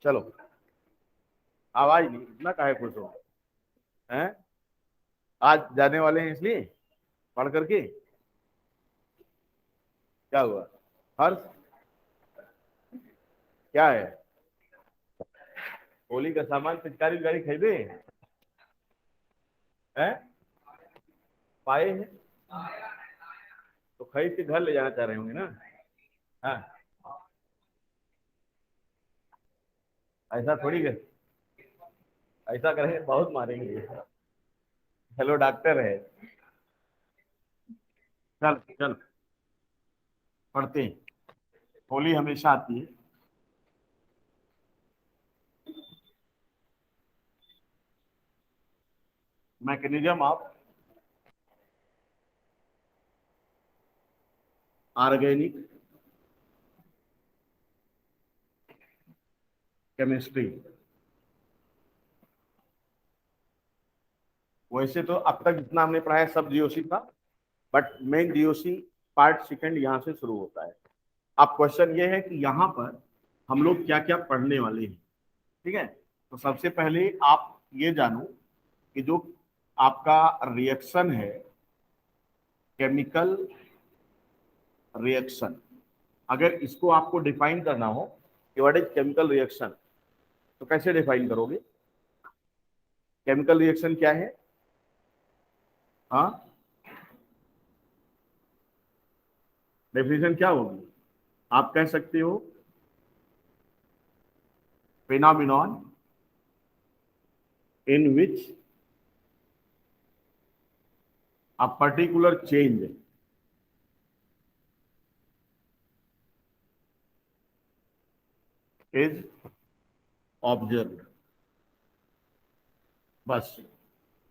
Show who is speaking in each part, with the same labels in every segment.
Speaker 1: चलो, आवाज नहीं, इतना काहे खुश हो हैं? आज जाने वाले हैं इसलिए पढ़ करके? क्या हुआ हर्ष? क्या है? होली का सामान, पिचकारी विचकारी खरीदे हैं? पाए हैं तो खरीद के घर ले जाना चाह रहे होंगे ना? हाँ, ऐसा थोड़ी कर, ऐसा करेंगे बहुत मारेंगे। हेलो डॉक्टर है। चल चल, पढ़ते हैं। होली हमेशा आती है। Mechanism of organic chemistry. वैसे तो अब तक जितना हमने पढ़ा है सब जीओसी था, but main GOC part second यहाँ से शुरू होता है। अब क्वेश्चन ये है कि यहाँ पर हम लोग क्या क्या पढ़ने वाले हैं। ठीक है, तो सबसे पहले आप ये जानो कि जो आपका रिएक्शन है, केमिकल रिएक्शन, अगर इसको आपको डिफाइन करना हो कि व्हाट इज केमिकल रिएक्शन, तो कैसे डिफाइन करोगे? केमिकल रिएक्शन क्या है? हाँ, डेफिनेशन क्या होगी? आप कह सकते हो phenomenon in which a particular change is observed। बस,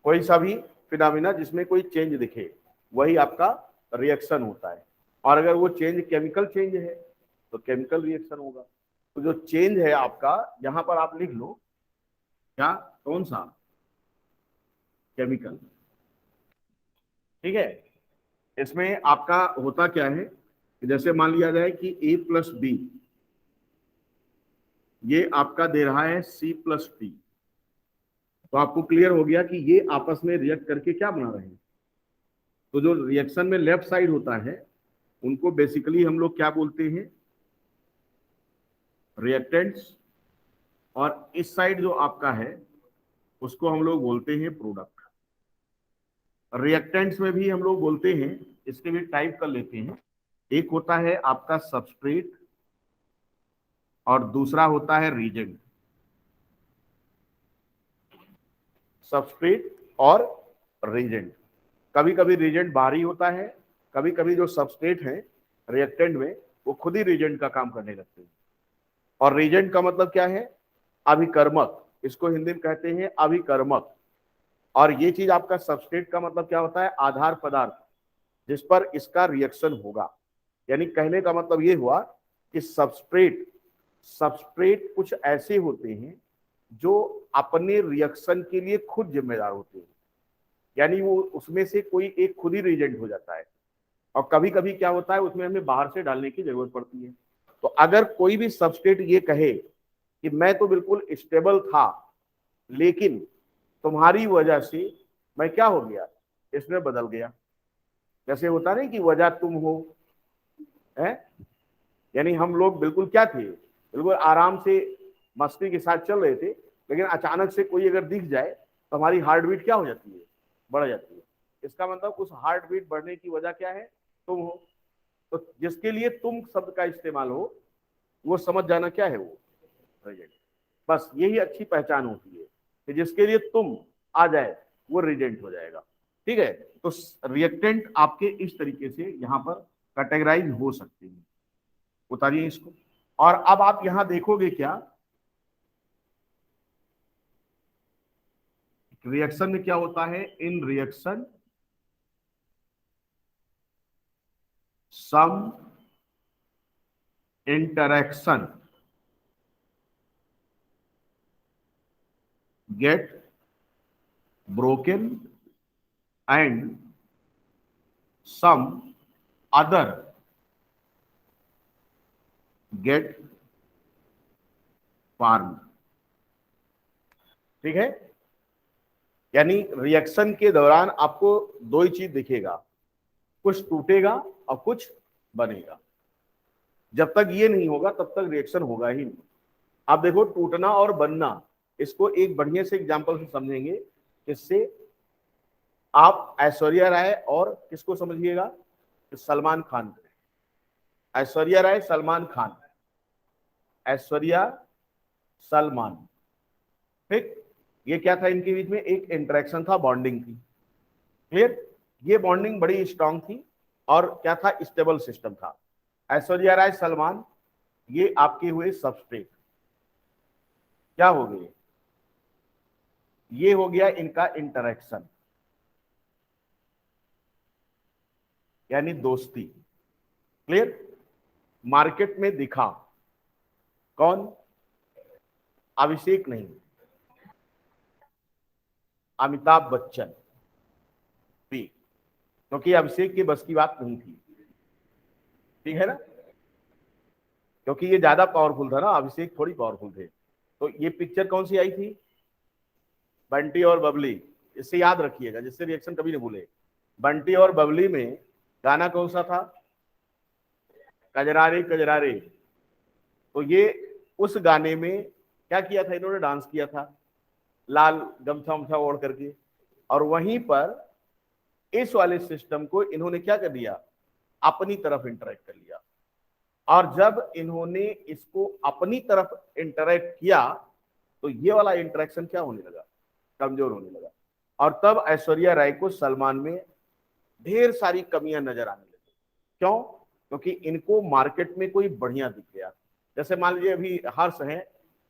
Speaker 1: कोई सा भी फिनोमिना जिसमें कोई चेंज दिखे वही आपका रिएक्शन होता है। और अगर वो चेंज केमिकल चेंज है तो केमिकल रिएक्शन होगा। तो जो चेंज है आपका, यहां पर आप लिख लो क्या, कौन सा? केमिकल। ठीक है, इसमें आपका होता क्या है कि जैसे मान लिया जाए कि ए प्लस बी, ये आपका दे रहा है सी प्लस डी, तो आपको क्लियर हो गया कि ये आपस में रिएक्ट करके क्या बना रहे हैं। तो जो रिएक्शन में लेफ्ट साइड होता है उनको बेसिकली हम लोग क्या बोलते हैं? रिएक्टेंट्स। और इस साइड जो आपका है उसको हम लोग बोलते हैं प्रोडक्ट। रिएक्टेंट्स में भी हम लोग बोलते हैं, इसके भी टाइप कर लेते हैं। एक होता है आपका सबस्ट्रेट और दूसरा होता है रीजेंट। सबस्ट्रेट और रीजेंट। कभी कभी रीजेंट बाहरी होता है, कभी कभी जो सबस्ट्रेट है रिएक्टेंट में वो खुद ही रीजेंट का काम करने लगते हैं। और रीजेंट का मतलब क्या है? अभिकर्मक, इसको हिंदी में कहते हैं अभिकर्मक। और ये चीज आपका सबस्ट्रेट का मतलब क्या होता है? आधार पदार्थ जिस पर इसका रिएक्शन होगा। यानी कहने का मतलब ये हुआ कि सबस्ट्रेट सबस्ट्रेट कुछ ऐसे होते हैं जो अपने रिएक्शन के लिए खुद जिम्मेदार होते हैं। यानी वो उसमें से कोई एक खुद ही रिएजेंट हो जाता है। और कभी कभी क्या होता है उसमें हमें बाहर से डालने की जरूरत पड़ती है। तो अगर कोई भी सबस्ट्रेट ये कहे कि मैं तो बिल्कुल स्टेबल था, लेकिन तुम्हारी वजह से मैं क्या हो गया, इसमें बदल गया। जैसे होता नहीं कि वजह तुम हो, है? यानी हम लोग बिल्कुल क्या थे, बिल्कुल आराम से मस्ती के साथ चल रहे थे, लेकिन अचानक से कोई अगर दिख जाए तो हमारी हार्ट बीट क्या हो जाती है? बढ़ जाती है। इसका मतलब उस हार्ट बीट बढ़ने की वजह क्या है? तुम हो। तो जिसके लिए तुम शब्द का इस्तेमाल हो वो समझ जाना क्या है, वो रिजेंट। बस यही अच्छी पहचान होती है कि जिसके लिए तुम आ जाए वो रिजेंट हो जाएगा। ठीक है, तो रिएक्टेंट आपके इस तरीके से यहां पर कैटेगराइज हो सकते हैं। उतारिए इसको। और अब आप यहां देखोगे क्या, रिएक्शन में क्या होता है? In reaction some interaction get broken and some other get form. ठीक है, यानी रिएक्शन के दौरान आपको दो ही चीज दिखेगा, कुछ टूटेगा और कुछ बनेगा। जब तक ये नहीं होगा तब तक रिएक्शन होगा ही नहीं। आप देखो टूटना और बनना, इसको एक बढ़िया से एग्जांपल से समझेंगे। इससे आप ऐश्वर्या राय और किसको समझिएगा, सलमान खान। ऐश्वर्या राय सलमान खान, ऐश्वर्या सलमान, ठीक। ये क्या था इनके बीच में, एक इंटरेक्शन था, बॉन्डिंग थी। क्लियर, ये बॉन्डिंग बड़ी स्ट्रांग थी और क्या था, स्टेबल सिस्टम था। ऐश्वर्या राय सलमान ये आपके हुए सबस्ट्रेट, क्या हो गए, ये हो गया इनका इंटरेक्शन, यानी दोस्ती। क्लियर, मार्केट में दिखा कौन, अभिषेक नहीं, अमिताभ बच्चन भी, क्योंकि अभिषेक की बस की बात नहीं थी। ठीक है ना, क्योंकि ये ज्यादा पावरफुल था ना, अभिषेक थोड़ी पावरफुल थे। तो ये पिक्चर कौन सी आई थी, बंटी और बबली, इससे याद रखिएगा, जिससे रिएक्शन कभी नहीं भूले। बंटी और बबली में गाना कौन सा था, कजरारे कजरारे। तो ये उस गाने में क्या किया था, इन्होंने डांस किया था लाल गमछा उमछा ओढ़ करके, और वहीं पर इस वाले सिस्टम को इन्होंने क्या कर दिया, अपनी तरफ इंटरेक्ट कर लिया। और जब इन्होंने इसको अपनी तरफ इंटरेक्ट किया तो ये वाला इंटरेक्शन क्या होने लगा, कमजोर होने लगा। और तब ऐश्वर्या राय को सलमान में ढेर सारी कमियां नजर आने लगी। क्यों, क्योंकि इनको मार्केट में कोई बढ़िया दिख गया। जैसे मान लीजिए अभी हर्ष है,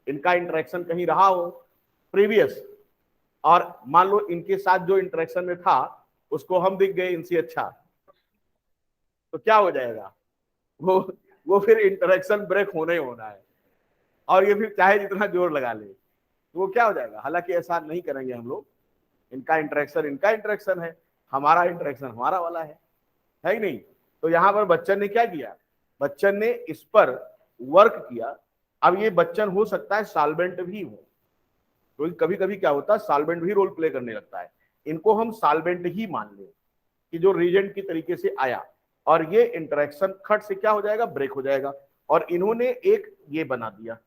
Speaker 1: इनका इंटरेक्शन कहीं रहा हो प्रीवियस, और मान लो इनके साथ जो इंटरेक्शन में था उसको हम दिख गए इनसे अच्छा, तो क्या हो जाएगा, वो फिर इंटरेक्शन ब्रेक होना ही होना है। और ये फिर चाहे जितना जोर लगा ले तो वो क्या हो जाएगा। हालांकि ऐसा नहीं करेंगे हम लोग, इनका इंटरेक्शन है, हमारा इंटरेक्शन हमारा वाला है ही नहीं। तो यहां पर बच्चन ने क्या किया, बच्चन ने इस पर वर्क किया। अब ये बच्चन हो सकता है सॉल्वेंट भी हो, क्योंकि कभी कभी क्या होता है सॉल्वेंट भी रोल प्ले करने लगता है। इनको हम सॉल्वेंट ही मान लें कि जो रीजेंट की तरीके से आया, और ये इंटरेक्शन खट से क्या हो जाएगा, ब्रेक हो जाएगा। और इन्होंने एक ये बना दिया,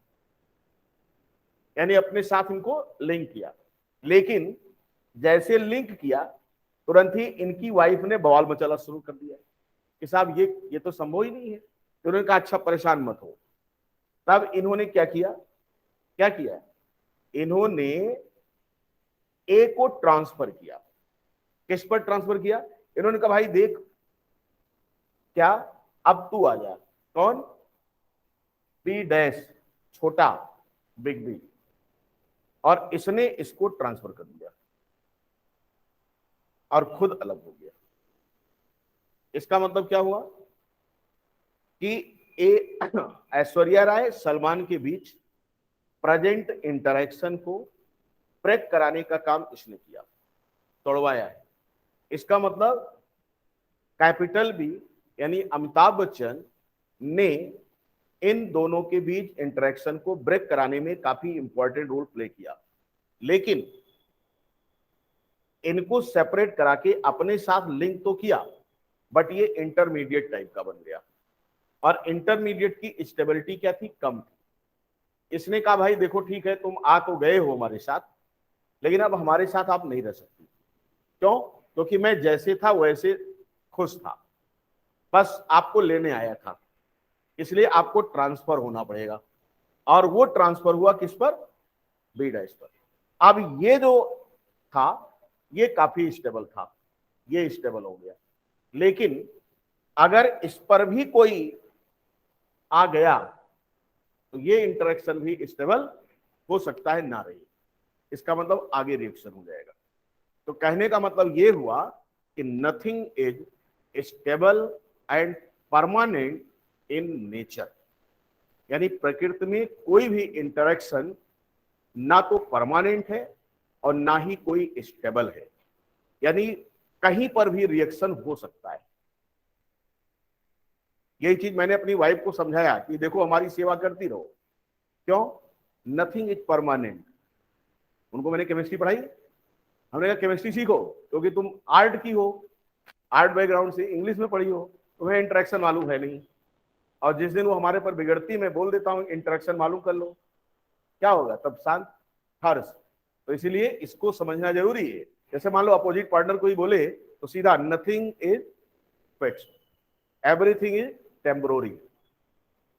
Speaker 1: यानी अपने साथ इनको लिंक किया। लेकिन जैसे लिंक किया तुरंत ही इनकी वाइफ ने बवाल मचाना शुरू कर दिया कि साहब ये तो संभव ही नहीं है। तो उन्होंने कहा अच्छा परेशान मत हो। तब इन्होंने क्या किया, इन्होंने ए को ट्रांसफर किया। किस पर ट्रांसफर किया, इन्होंने कहा भाई देख क्या, अब तू आ जा, कौन, बी डैश छोटा बिग बी, और इसने इसको ट्रांसफर कर दिया और खुद अलग हो गया। इसका मतलब क्या हुआ कि ऐश्वर्या राय सलमान के बीच प्रेजेंट इंटरेक्शन को ब्रेक कराने का काम इसने किया, तोड़वाया है। इसका मतलब कैपिटल बी यानी अमिताभ बच्चन ने इन दोनों के बीच इंटरेक्शन को ब्रेक कराने में काफी इंपॉर्टेंट रोल प्ले किया। लेकिन इनको सेपरेट करा के अपने साथ लिंक तो किया, बट ये इंटरमीडिएट टाइप का बन गया। और इंटरमीडिएट की स्टेबिलिटी क्या थी, कम थी। इसने कहा भाई देखो ठीक है तुम आ तो गए हो हमारे साथ, लेकिन अब हमारे साथ आप नहीं रह सकती। क्यों, क्योंकि मैं जैसे था वैसे खुश था, बस आपको लेने आया था, इसलिए आपको ट्रांसफर होना पड़ेगा। और वो ट्रांसफर हुआ किस पर, बी डैश पर। अब ये जो था ये काफी स्टेबल था, ये स्टेबल हो गया। लेकिन अगर इस पर भी कोई आ गया तो ये इंटरेक्शन भी स्टेबल हो सकता है ना रही। इसका मतलब आगे रिएक्शन हो जाएगा। तो कहने का मतलब ये हुआ कि nothing is stable and permanent in nature, यानी प्रकृति में कोई भी इंटरेक्शन ना तो परमानेंट है और ना ही कोई स्टेबल है, यानी कहीं पर भी रिएक्शन हो सकता है। यही चीज मैंने अपनी वाइफ को समझाया कि देखो हमारी सेवा करती रहो। क्यों, नथिंग इज परमानेंट। उनको मैंने केमिस्ट्री पढ़ाई, हमने कहा केमिस्ट्री सीखो क्योंकि तुम आर्ट की हो, आर्ट बैकग्राउंड से, इंग्लिश में पढ़ी हो, तुम्हें इंटरेक्शन मालूम है नहीं। और जिस दिन वो हमारे पर बिगड़ती, मैं बोल देता हूँ इंटरेक्शन मालूम कर लो, क्या होगा तब? शांत, हर्ष। तो इसीलिए इसको समझना जरूरी है। जैसे मान लो अपोजिट पार्टनर कोई बोले तो सीधा nothing is fixed, everything is temporary.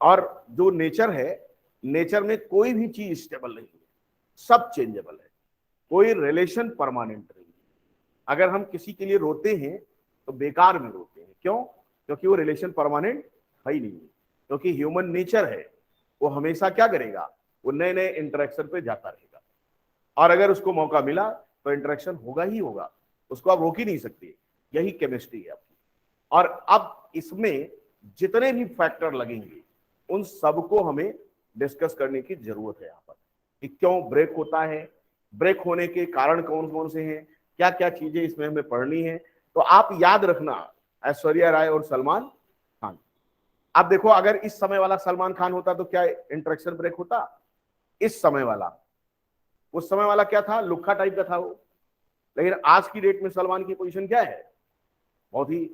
Speaker 1: और जो नेचर है, नेचर में कोई भी चीज स्टेबल नहीं है, सब चेंजेबल है, कोई रिलेशन परमानेंट नहीं है। अगर हम किसी के लिए रोते हैं तो बेकार में रोते हैं, क्यों? क्योंकि वो रिलेशन परमानेंट है ही नहीं, क्योंकि ह्यूमन नेचर है, वो हमेशा क्या करेगा, वो नए नए इंटरेक्शन पे जाता रहेगा। और अगर उसको मौका मिला तो इंटरेक्शन होगा ही होगा, उसको आप रोक ही नहीं सकते। यही केमिस्ट्री है आपकी। और अब इसमें जितने भी फैक्टर लगेंगे उन सबको हमें डिस्कस करने की जरूरत है यहाँ पर, कि क्यों ब्रेक होता है, ब्रेक होने के कारण कौन कौन से हैं, क्या क्या चीजें इसमें हमें पढ़नी है। तो आप याद रखना, ऐश्वर्या राय और सलमान खान। आप देखो, अगर इस समय वाला सलमान खान होता तो क्या इंटरेक्शन ब्रेक होता? इस समय वाला, उस समय वाला क्या था, लुक्खा टाइप का था वो। लेकिन आज की डेट में सलमान की पोजीशन क्या है? बहुत ही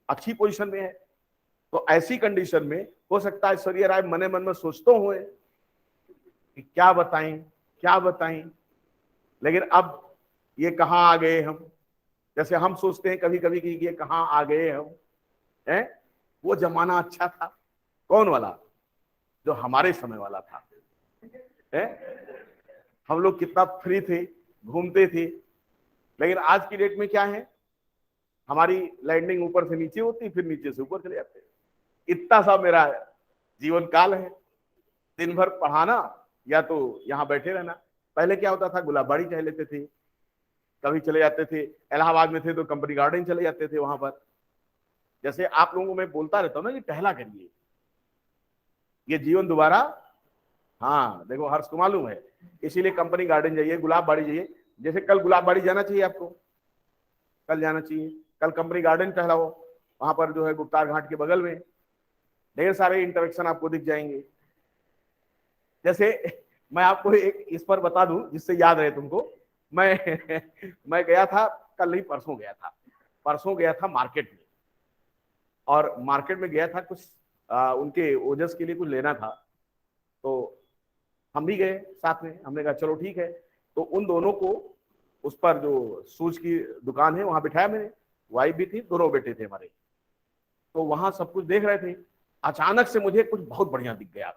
Speaker 1: अच्छी पोजीशन में है। तो ऐसी कंडीशन में हो सकता है ऐश्वर्या राय मने मन में सोचते हुए कि क्या बताएं क्या बताएं, लेकिन अब ये कहाँ आ गए हम। जैसे हम सोचते हैं कभी कभी कि ये कहाँ आ गए हम, हैं? वो जमाना अच्छा था। कौन वाला? जो हमारे समय वाला था, है? हम लोग कितना फ्री थे, घूमते थे। लेकिन आज की डेट में क्या है, हमारी लैंडिंग ऊपर से नीचे होती, फिर नीचे से ऊपर चले जाते। इतना सा मेरा जीवन काल है, दिन भर पढ़ाना या तो यहाँ बैठे रहना। पहले क्या होता था, गुलाबबाड़ी टहल लेते थे, कभी चले जाते थे, इलाहाबाद में थे तो कंपनी गार्डन चले जाते थे। वहां पर जैसे आप लोगों को मैं बोलता रहता हूँ ना कि टहला करिए, ये जीवन दोबारा, हाँ देखो हर्ष को मालूम है, इसीलिए कंपनी गार्डन जाइए, गुलाबबाड़ी जाइए। जैसे कल गुलाबबाड़ी जाना चाहिए आपको, कल जाना चाहिए, कल कंपनी गार्डन टहलाओ, वहां पर जो है गुप्तार घाट के बगल में ढेर सारे इंटरेक्शन आपको दिख जाएंगे। जैसे मैं आपको एक इस पर बता दूं जिससे याद रहे तुमको। मैं मैं गया था, कल नहीं परसों गया था मार्केट में। और मार्केट में गया था कुछ उनके ओजस के लिए कुछ लेना था, तो हम भी गए साथ में। हमने कहा चलो ठीक है। तो उन दोनों को उस पर जो शूज की दुकान है वहां बिठाया मैंने, वाइफ भी थी, दोनों बेटे थे हमारे। तो वहां सब कुछ देख रहे थे, अचानक से मुझे कुछ बहुत बढ़िया दिख गया।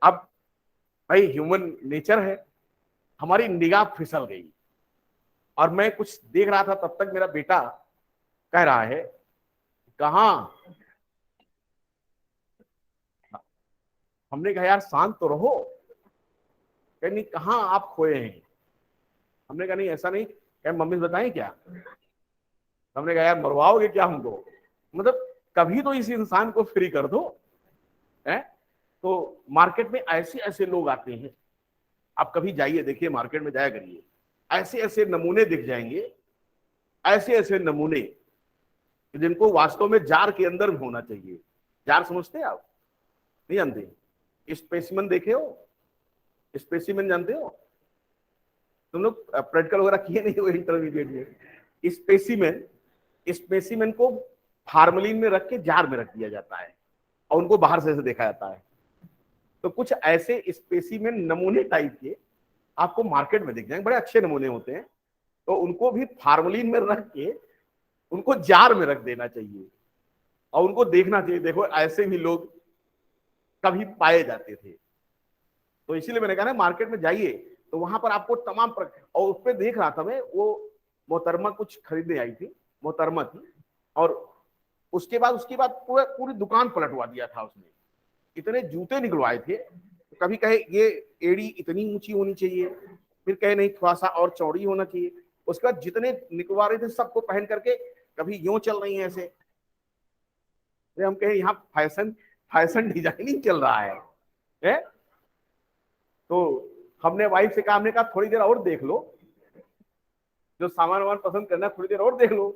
Speaker 1: अब भाई ह्यूमन नेचर है, हमारी निगाह फिसल गई और मैं कुछ देख रहा था, तब तक मेरा बेटा कह रहा है कहाँ। हमने कहा यार शांत तो रहो, कह नहीं कहाँ आप खोए हैं। हमने कहा नहीं ऐसा नहीं, क्या मम्मी से बताएं क्या? हमने कहा यार मरवाओगे क्या हमको, मतलब कभी तो इस इंसान को फ्री कर दो, है? तो मार्केट में ऐसे ऐसे लोग आते हैं, आप कभी जाइए देखिए, मार्केट में जाया करिए, ऐसे ऐसे नमूने दिख जाएंगे, ऐसे ऐसे नमूने जिनको वास्तव में जार के अंदर भी होना चाहिए। जार समझते हैं आप? नहीं जानते? स्पेसिमेन देखे हो? स्पेसिमेन जानते हो? तुम लोग प्रैक्टिकल वगैरह किए नहीं हो इंटरमीडिएट में? स्पेसिमेन, स्पेसिमेन को फार्मलिन में रख के जार में रख दिया जाता है और उनको बाहर से देखा जाता है। तो कुछ ऐसे स्पेसिमेन नमूने टाइप के आपको मार्केट में दिख जाएंगे, बड़े अच्छे नमूने होते हैं। तो उनको भी फार्मलिन में रख के उनको जार में रख देना चाहिए और उनको देखना चाहिए, देखो ऐसे भी लोग कभी पाए जाते थे। तो इसीलिए मैंने कहा ना मार्केट में जाइए तो वहां पर आपको तमाम और उस पर देख रहा था मैं, वो मोहतरमा कुछ खरीदने आई थी, मोहतरमा थी, और उसके बाद पूरी दुकान पलटवा दिया था उसने। इतने जूते निकलवाए थे, कभी कहे ये एड़ी इतनी ऊंची होनी चाहिए, फिर कहे नहीं थोड़ा सा और चौड़ी होना चाहिए। उसके बाद जितने निकलवा रहे थे सबको पहन करके कभी यूं चल रही है ऐसे। हम कहे यहाँ फैशन फैशन डिजाइनिंग चल रहा है? तो हमने वाइफ से कहा, हमने कहा थोड़ी देर और देख लो, जो सामान वामान पसंद करना है थोड़ी देर और देख लो।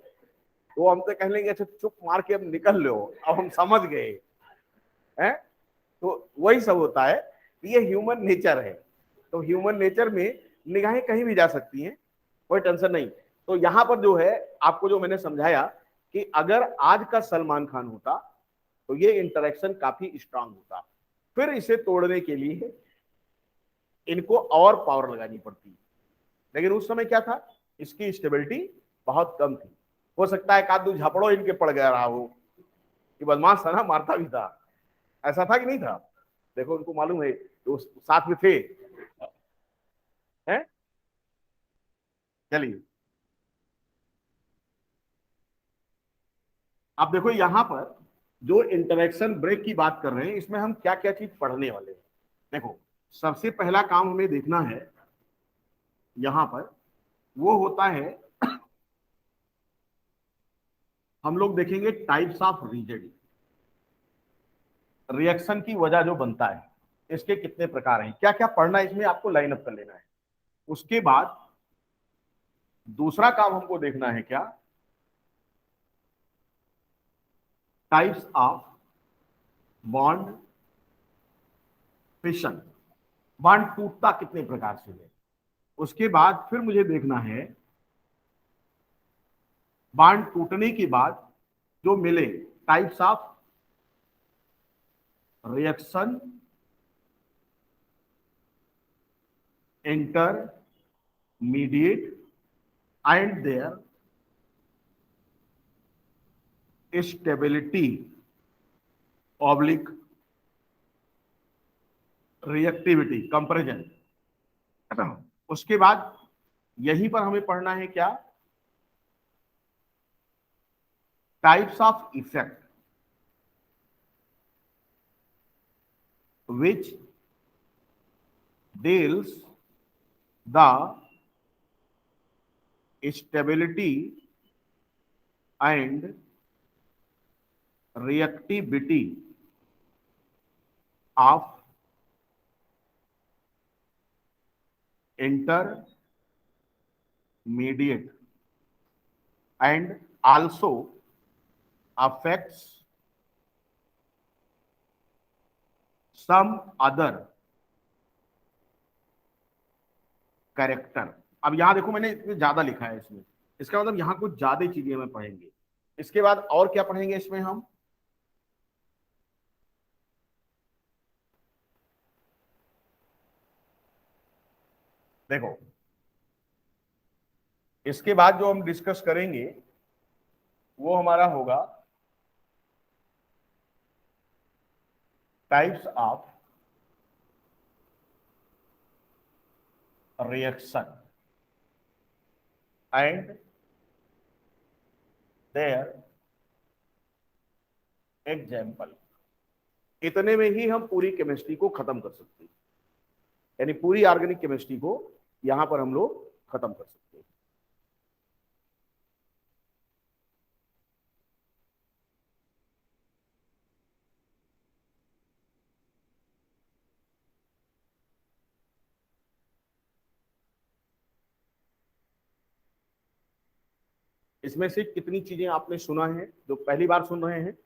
Speaker 1: तो हम तो कह लेंगे अच्छा चुप मार के अब निकल लो, अब हम समझ गए हैं। तो वही सब होता है ये ह्यूमन नेचर है। तो ह्यूमन नेचर में निगाहें कहीं भी जा सकती हैं, कोई टेंशन नहीं। तो यहां पर जो है आपको जो मैंने समझाया कि अगर आज का सलमान खान होता तो ये इंटरेक्शन काफी स्ट्रांग होता, फिर इसे तोड़ने के लिए इनको और पावर लगानी पड़ती। लेकिन उस समय क्या था, इसकी स्टेबिलिटी बहुत कम थी। हो सकता है एक दो झपड़ो इनके पड़ गया रहा हो, कि बदमाश था ना, मारता भी था, ऐसा था कि नहीं था। देखो उनको मालूम है तो साथ में थे, हैं? चलिए आप देखो यहां पर जो इंटरेक्शन ब्रेक की बात कर रहे हैं, इसमें हम क्या क्या चीज पढ़ने वाले हैं। देखो सबसे पहला काम हमें देखना है यहां पर, वो होता है हम लोग देखेंगे टाइप्स ऑफ रीजन, रिएक्शन की वजह जो बनता है, इसके कितने प्रकार हैं, क्या क्या पढ़ना है, इसमें आपको लाइन अप कर लेना है। उसके बाद दूसरा काम हमको देखना है क्या, types of bond fission, bond टूटता कितने प्रकार से है। उसके बाद फिर मुझे देखना है बॉन्ड टूटने के बाद जो मिले, types of reaction intermediate and their stability oblique reactivity comparison। उसके बाद यहीं पर हमें पढ़ना है क्या, types of effect which deals the stability and reactivity of intermediate and also affects some other character. अब यहां देखो मैंने इसमें ज्यादा लिखा है, इसमें इसका मतलब यहां कुछ ज्यादा चीजें हमें पढ़ेंगे। इसके बाद और क्या पढ़ेंगे इसमें हम, देखो इसके बाद जो हम डिस्कस करेंगे वो हमारा होगा types of reaction and their example. इतने में ही हम पूरी केमिस्ट्री को खत्म कर सकते हैं, यानी पूरी ऑर्गेनिक केमिस्ट्री को यहां पर हम लोग खत्म कर सकते हैं। इसमें से कितनी चीजें आपने सुना है, जो पहली बार सुन रहे हैं,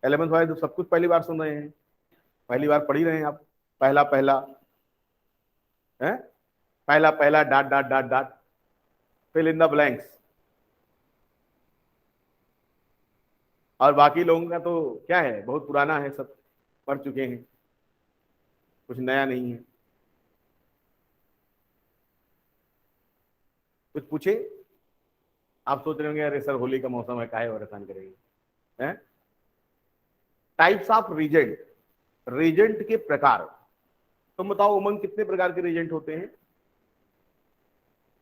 Speaker 1: 11th वाले तो सब कुछ पहली बार सुन रहे हैं, पहली बार पढ़ ही रहे हैं आप, पहला पहला है, पहला पहला dot dot dot dot, fill in the blanks. और बाकी लोगों का तो क्या है, बहुत पुराना है, सब पढ़ चुके हैं, कुछ नया नहीं है। कुछ पूछे, आप सोच रहे होंगे अरे सर होली का मौसम है, काहे परेशान करेंगे, हैं? टाइप्स ऑफ रीजेंट, रीजेंट के प्रकार। तुम बताओ उमंग कितने प्रकार के रीजेंट होते हैं।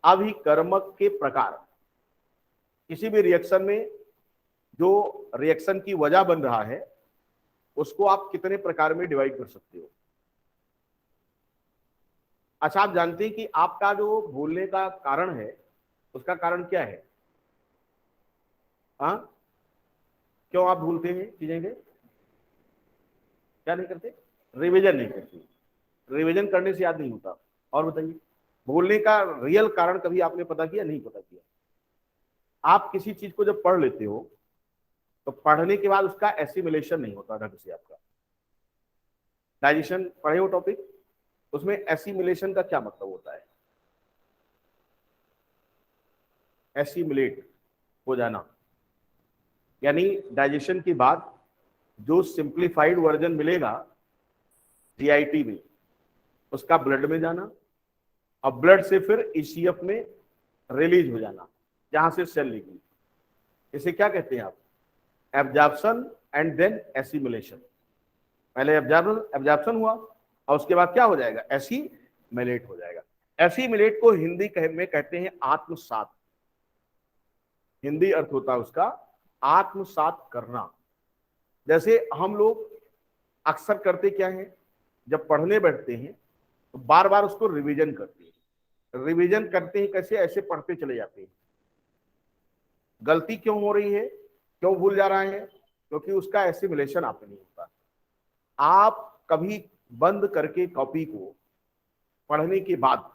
Speaker 1: अभिकर्मक के प्रकार, किसी भी रिएक्शन में जो रिएक्शन की वजह बन रहा है उसको आप कितने प्रकार में डिवाइड कर सकते हो। अच्छा आप जानते हैं कि आपका जो भूलने का कारण है उसका कारण क्या है, हाँ? क्यों आप भूलते हैं चीजें के, क्या नहीं करते, रिवीजन नहीं करते, रिवीजन करने से याद नहीं होता। और बताइए भूलने का रियल कारण कभी आपने पता किया, नहीं पता किया। आप किसी चीज को जब पढ़ लेते हो तो पढ़ने के बाद उसका एसिमिलेशन नहीं होता ढंग से, आपका डाइजेशन, पढ़े हो टॉपिक, उसमें एसिमिलेशन का क्या मतलब होता है? एसिमिलेट हो जाना, यानी डाइजेशन के बाद जो सिंप्लीफाइड वर्जन मिलेगा जीआईटी में, उसका ब्लड में जाना, और ब्लड से फिर ईसीएफ में रिलीज हो जाना, जहां से सेल निकली। इसे क्या कहते हैं आप? Absorption and then assimilation. पहले एब्जॉर्प्शन हुआ और उसके बाद क्या हो जाएगा? एसिमिलेट हो जाएगा। एसिमिलेट को हिंदी में कहते हैं आत्मसात। हिंदी अर्थ होता है उसका आत्मसात करना। जैसे हम लोग अक्सर करते क्या है, जब पढ़ने बैठते हैं तो बार बार उसको रिवीजन करते हैं। रिवीजन करते हैं कैसे? ऐसे पढ़ते चले जाते हैं। गलती क्यों हो रही है, क्यों भूल जा रहा है? क्योंकि उसका एसिमिलेशन आप नहीं होता। आप कभी बंद करके कॉपी को पढ़ने के बाद,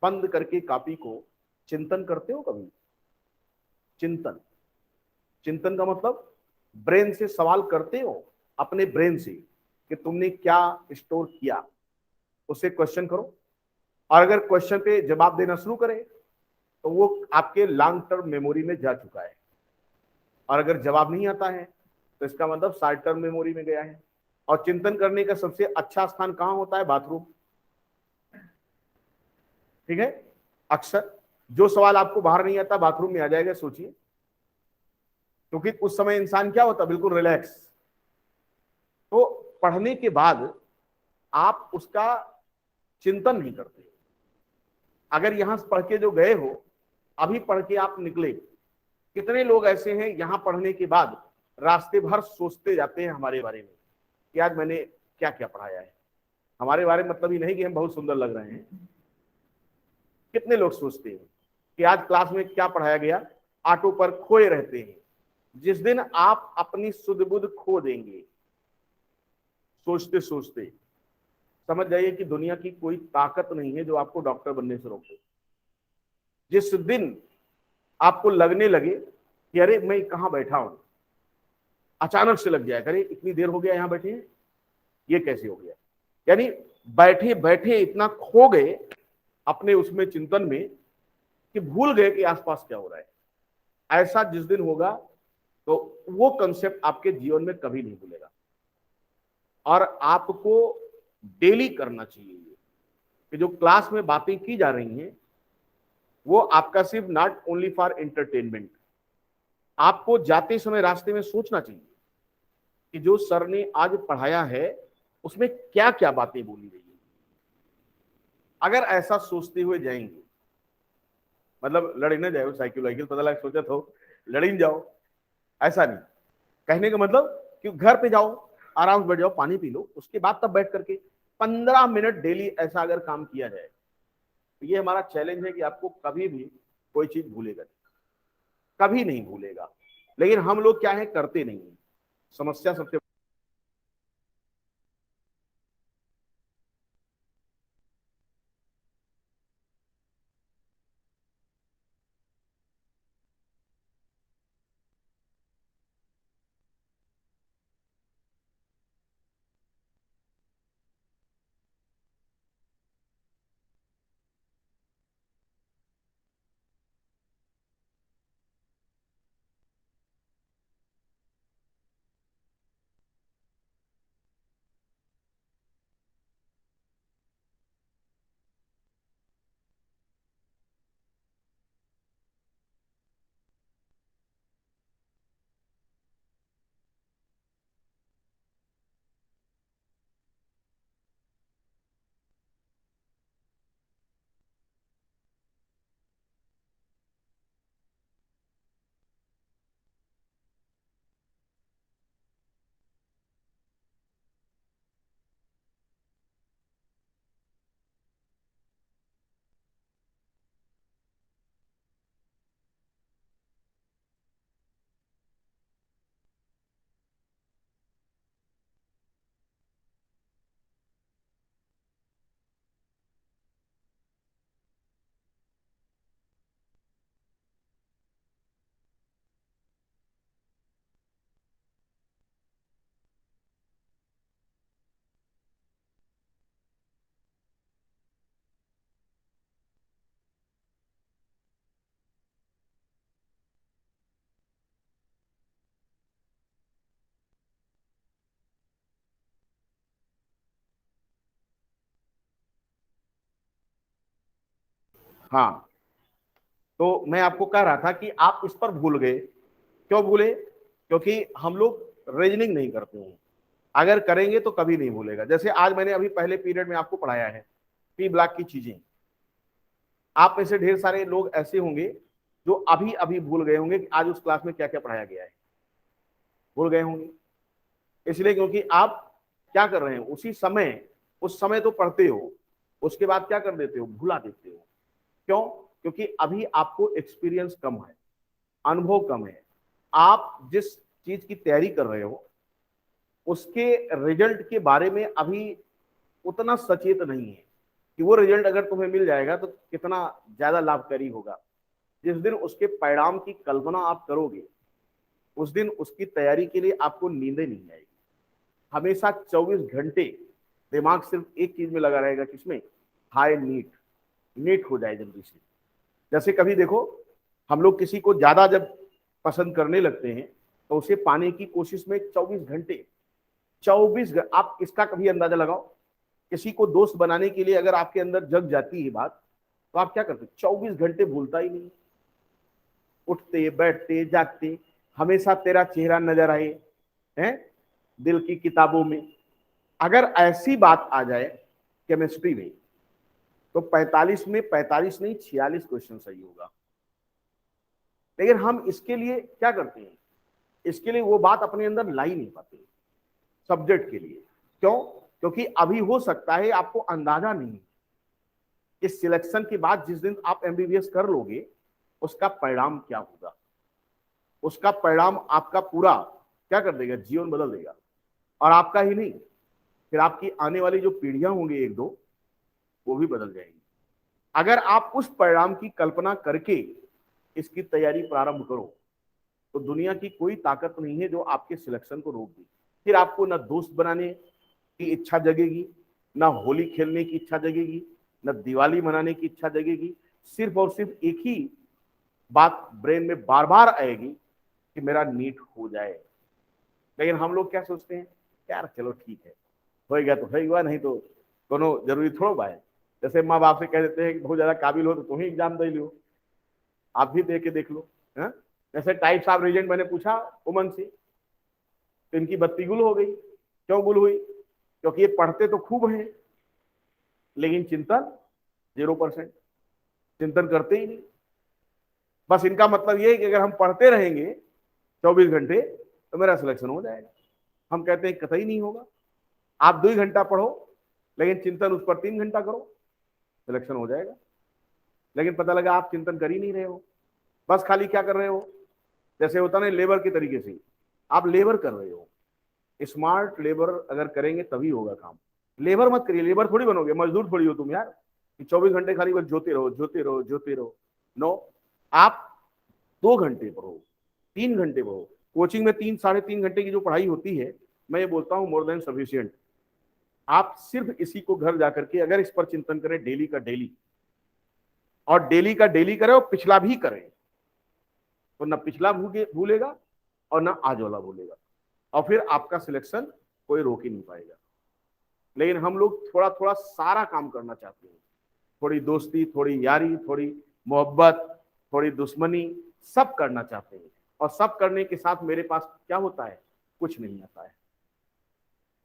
Speaker 1: बंद करके कॉपी को चिंतन करते हो कभी? चिंतन, चिंतन का मतलब ब्रेन से सवाल करते हो, अपने ब्रेन से कि तुमने क्या स्टोर किया, उसे क्वेश्चन करो। और अगर क्वेश्चन पे जवाब देना शुरू करे तो वो आपके लॉन्ग टर्म मेमोरी में जा चुका है। और अगर जवाब नहीं आता है तो इसका मतलब शॉर्ट टर्म मेमोरी में गया है। और चिंतन करने का सबसे अच्छा स्थान कहां होता है? बाथरूम। ठीक है, अक्सर जो सवाल आपको बाहर नहीं आता बाथरूम में आ जाएगा, सोचिए। क्योंकि उस समय इंसान क्या होता? बिल्कुल रिलैक्स। तो पढ़ने के बाद आप उसका चिंतन नहीं करते। अगर यहां पढ़ के जो गए हो, अभी पढ़ के आप निकले, कितने लोग ऐसे हैं यहां पढ़ने के बाद रास्ते भर सोचते जाते हैं हमारे बारे में कि आज मैंने क्या क्या पढ़ाया है। हमारे बारे में मतलब ही नहीं कि हम बहुत सुंदर लग रहे हैं। कितने लोग सोचते हैं कि आज क्लास में क्या पढ़ाया गया, ऑटो पर खोए रहते हैं। जिस दिन आप अपनी सुध बुध खो देंगे सोचते सोचते, समझ जाइए कि दुनिया की कोई ताकत नहीं है जो आपको डॉक्टर बनने से रोके। जिस दिन आपको लगने लगे कि अरे मैं कहां बैठा हूं, अचानक से लग जाए, अरे इतनी देर हो गया यहां बैठे, ये कैसे हो गया? यानी बैठे बैठे इतना खो गए अपने उसमें चिंतन में कि भूल गए कि आसपास क्या हो रहा है। ऐसा जिस दिन होगा तो वो कंसेप्ट आपके जीवन में कभी नहीं भूलेगा। और आपको डेली करना चाहिए कि जो क्लास में बातें की जा रही हैं वो आपका सिर्फ नॉट ओनली फॉर एंटरटेनमेंट। आपको जाते समय रास्ते में सोचना चाहिए कि जो सर ने आज पढ़ाया है उसमें क्या क्या बातें बोली गई है। अगर ऐसा सोचते हुए जाएंगे, मतलब लड़ी ना जाओ, साइकिल वाइकिल पता लग सोचा तो लड़ी न जाओ, ऐसा नहीं। कहने का मतलब कि घर पे जाओ, आराम से बैठ जाओ, पानी पी लो, उसके बाद तब बैठ करके 15 मिनट डेली ऐसा अगर काम किया जाए तो ये हमारा चैलेंज है कि आपको कभी भी कोई चीज भूलेगा नहीं, कभी नहीं भूलेगा। लेकिन हम लोग क्या है, करते नहीं है। समस्या सबसे हाँ, तो मैं आपको कह रहा था कि आप इस पर भूल गए। क्यों भूले? क्योंकि हम लोग रीजनिंग नहीं करते हैं। अगर करेंगे तो कभी नहीं भूलेगा। जैसे आज मैंने अभी पहले पीरियड में आपको पढ़ाया है पी ब्लॉक की चीजें। आप में से ढेर सारे लोग ऐसे होंगे जो अभी अभी भूल गए होंगे कि आज उस क्लास में क्या क्या पढ़ाया गया है। भूल गए होंगे इसलिए क्योंकि आप क्या कर रहे हैं, उस समय तो पढ़ते हो, उसके बाद क्या कर देते हो, भुला देते हो। क्यों? क्योंकि अभी आपको एक्सपीरियंस कम है, अनुभव कम है। आप जिस चीज की तैयारी कर रहे हो उसके रिजल्ट के बारे में अभी उतना सचेत नहीं है कि वो रिजल्ट अगर तुम्हें मिल जाएगा तो कितना ज्यादा लाभकारी होगा। जिस दिन उसके परिणाम की कल्पना आप करोगे उस दिन उसकी तैयारी के लिए आपको नींदें नहीं आएगी। हमेशा 24 घंटे दिमाग सिर्फ एक चीज में लगा रहेगा, किसमें? हाई नीट, नीट हो जाए जल्दी से। जैसे कभी देखो, हम लोग किसी को ज्यादा जब पसंद करने लगते हैं तो उसे पाने की कोशिश में 24 घंटे, आप इसका कभी अंदाजा लगाओ। किसी को दोस्त बनाने के लिए अगर आपके अंदर जग जाती है बात, तो आप क्या करते? 24 घंटे भूलता ही नहीं। उठते बैठते जागते हमेशा तेरा चेहरा नजर आए, हैं दिल की किताबों में। अगर ऐसी बात आ जाए केमिस्ट्री में तो 45 में 45 नहीं 46 क्वेश्चन सही होगा। लेकिन हम इसके लिए क्या करते हैं, इसके लिए वो बात अपने अंदर ला ही नहीं पाते सब्जेक्ट के लिए। क्यों? क्योंकि अभी हो सकता है आपको अंदाजा नहीं कि सिलेक्शन के बाद जिस दिन आप एमबीबीएस कर लोगे उसका परिणाम क्या होगा। उसका परिणाम आपका पूरा क्या कर देगा, जीवन बदल देगा। और आपका ही नहीं, फिर आपकी आने वाली जो पीढ़ियां होंगी एक दो, वो भी बदल जाएंगी। अगर आप उस परिणाम की कल्पना करके इसकी तैयारी प्रारंभ करो तो दुनिया की कोई ताकत नहीं है जो आपके सिलेक्शन को रोक दे। फिर आपको ना दोस्त बनाने की इच्छा जगेगी, ना होली खेलने की इच्छा जगेगी, ना दिवाली मनाने की इच्छा जगेगी। सिर्फ और सिर्फ एक ही बात ब्रेन में बार बार आएगी कि मेरा नीट हो जाए। लेकिन हम लोग क्या सोचते हैं, यार चलो ठीक है, होएगा तो होएगा, नहीं तो दोनों जरूरी थोड़ा बा है। जैसे माँ बाप से कह देते हैं कि बहुत ज्यादा काबिल हो तो तुम ही एग्जाम दे लो, आप भी दे के देख लो। है? जैसे टाइप्स ऑफ रीजन मैंने पूछा उमन से, तो इनकी बत्ती गुल हो गई। क्यों गुल हुई? क्योंकि ये पढ़ते तो खूब हैं लेकिन चिंतन 0%, चिंतन करते ही नहीं। बस इनका मतलब ये है कि अगर हम पढ़ते रहेंगे 24 घंटे तो मेरा सिलेक्शन हो जाएगा। हम कहते हैं कतई नहीं होगा। आप 2 घंटा पढ़ो लेकिन चिंतन उस पर 3 घंटा करो, सिलेक्शन हो जाएगा। लेकिन पता लगा आप चिंतन कर ही नहीं रहे हो, बस खाली क्या कर रहे हो, जैसे होता ना लेबर के तरीके से आप लेबर कर रहे हो। स्मार्ट लेबर अगर करेंगे तभी होगा काम। लेबर मत करिए, लेबर थोड़ी बनोगे, मजदूर थोड़ी हो तुम यार कि 24 घंटे खाली बस जोते रहो जोते रहो जोते रहो। नो, आप 2 घंटे पढ़ो, 3 घंटे पढ़ो। कोचिंग में 3 साढ़े 3 घंटे की जो पढ़ाई होती है, मैं ये बोलता हूँ मोर देन सफिशियंट। आप सिर्फ इसी को घर जाकर के अगर इस पर चिंतन करें डेली का डेली, और डेली का डेली करें और पिछला भी करें, तो ना पिछला भूलेगा और ना आज वाला भूलेगा, और फिर आपका सिलेक्शन कोई रोक ही नहीं पाएगा। लेकिन हम लोग थोड़ा थोड़ा सारा काम करना चाहते हैं, थोड़ी दोस्ती, थोड़ी यारी, थोड़ी मोहब्बत, थोड़ी दुश्मनी, सब करना चाहते हैं। और सब करने के साथ मेरे पास क्या होता है, कुछ नहीं आता है।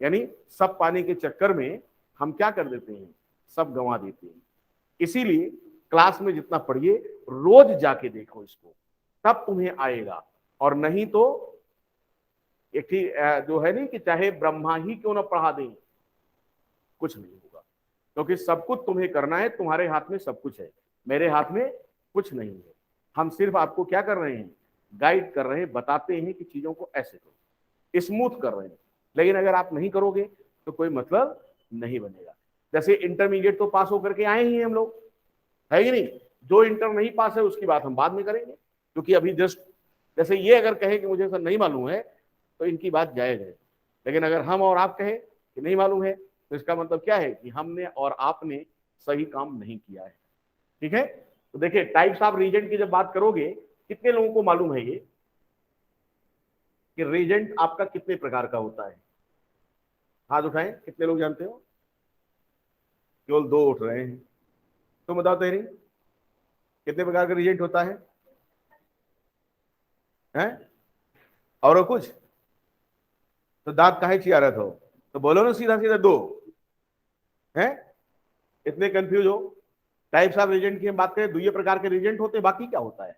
Speaker 1: यानी सब पाने के चक्कर में हम क्या कर देते हैं, सब गंवा देते हैं। इसीलिए क्लास में जितना पढ़िए, रोज जाके देखो इसको, तब तुम्हें आएगा। और नहीं तो एक ही जो है नहीं कि चाहे ब्रह्मा ही क्यों ना पढ़ा दें, कुछ नहीं होगा। क्योंकि सब कुछ तुम्हें करना है, तुम्हारे हाथ में सब कुछ है, मेरे हाथ में कुछ नहीं है। हम सिर्फ आपको क्या कर रहे हैं, गाइड कर रहे हैं, बताते हैं कि चीजों को ऐसे करो, स्मूथ कर रहे हैं। लेकिन अगर आप नहीं करोगे तो कोई मतलब नहीं बनेगा। जैसे इंटरमीडिएट तो पास होकर के आए ही हैं हम लोग, है कि नहीं? जो इंटर नहीं पास है उसकी बात हम बाद में करेंगे, क्योंकि अभी जस्ट जैसे ये अगर कहे कि मुझे सर नहीं मालूम है तो इनकी बात जायज है। लेकिन अगर हम और आप कहे कि नहीं मालूम है तो इसका मतलब क्या है कि हमने और आपने सही काम नहीं किया है। ठीक है? तो देखिए टाइप्स ऑफ रीजेंट की जब बात करोगे, कितने लोगों को मालूम है ये कि रीजेंट आपका कितने प्रकार का होता है? हाथ उठाएं, कितने लोग जानते हो? केवल 2 उठ रहे हैं। तो बताओ तेरी कितने प्रकार का रिएजेंट होता है? हैं? और कुछ? तो दांत काहे चिया रहे हो? तो बोलो ना सीधा सीधा दो। हैं? इतने कंफ्यूज हो? टाइप्स ऑफ रिएजेंट की हम बात करें, दुइये प्रकार के रिएजेंट होते हैं। बाकी क्या होता है?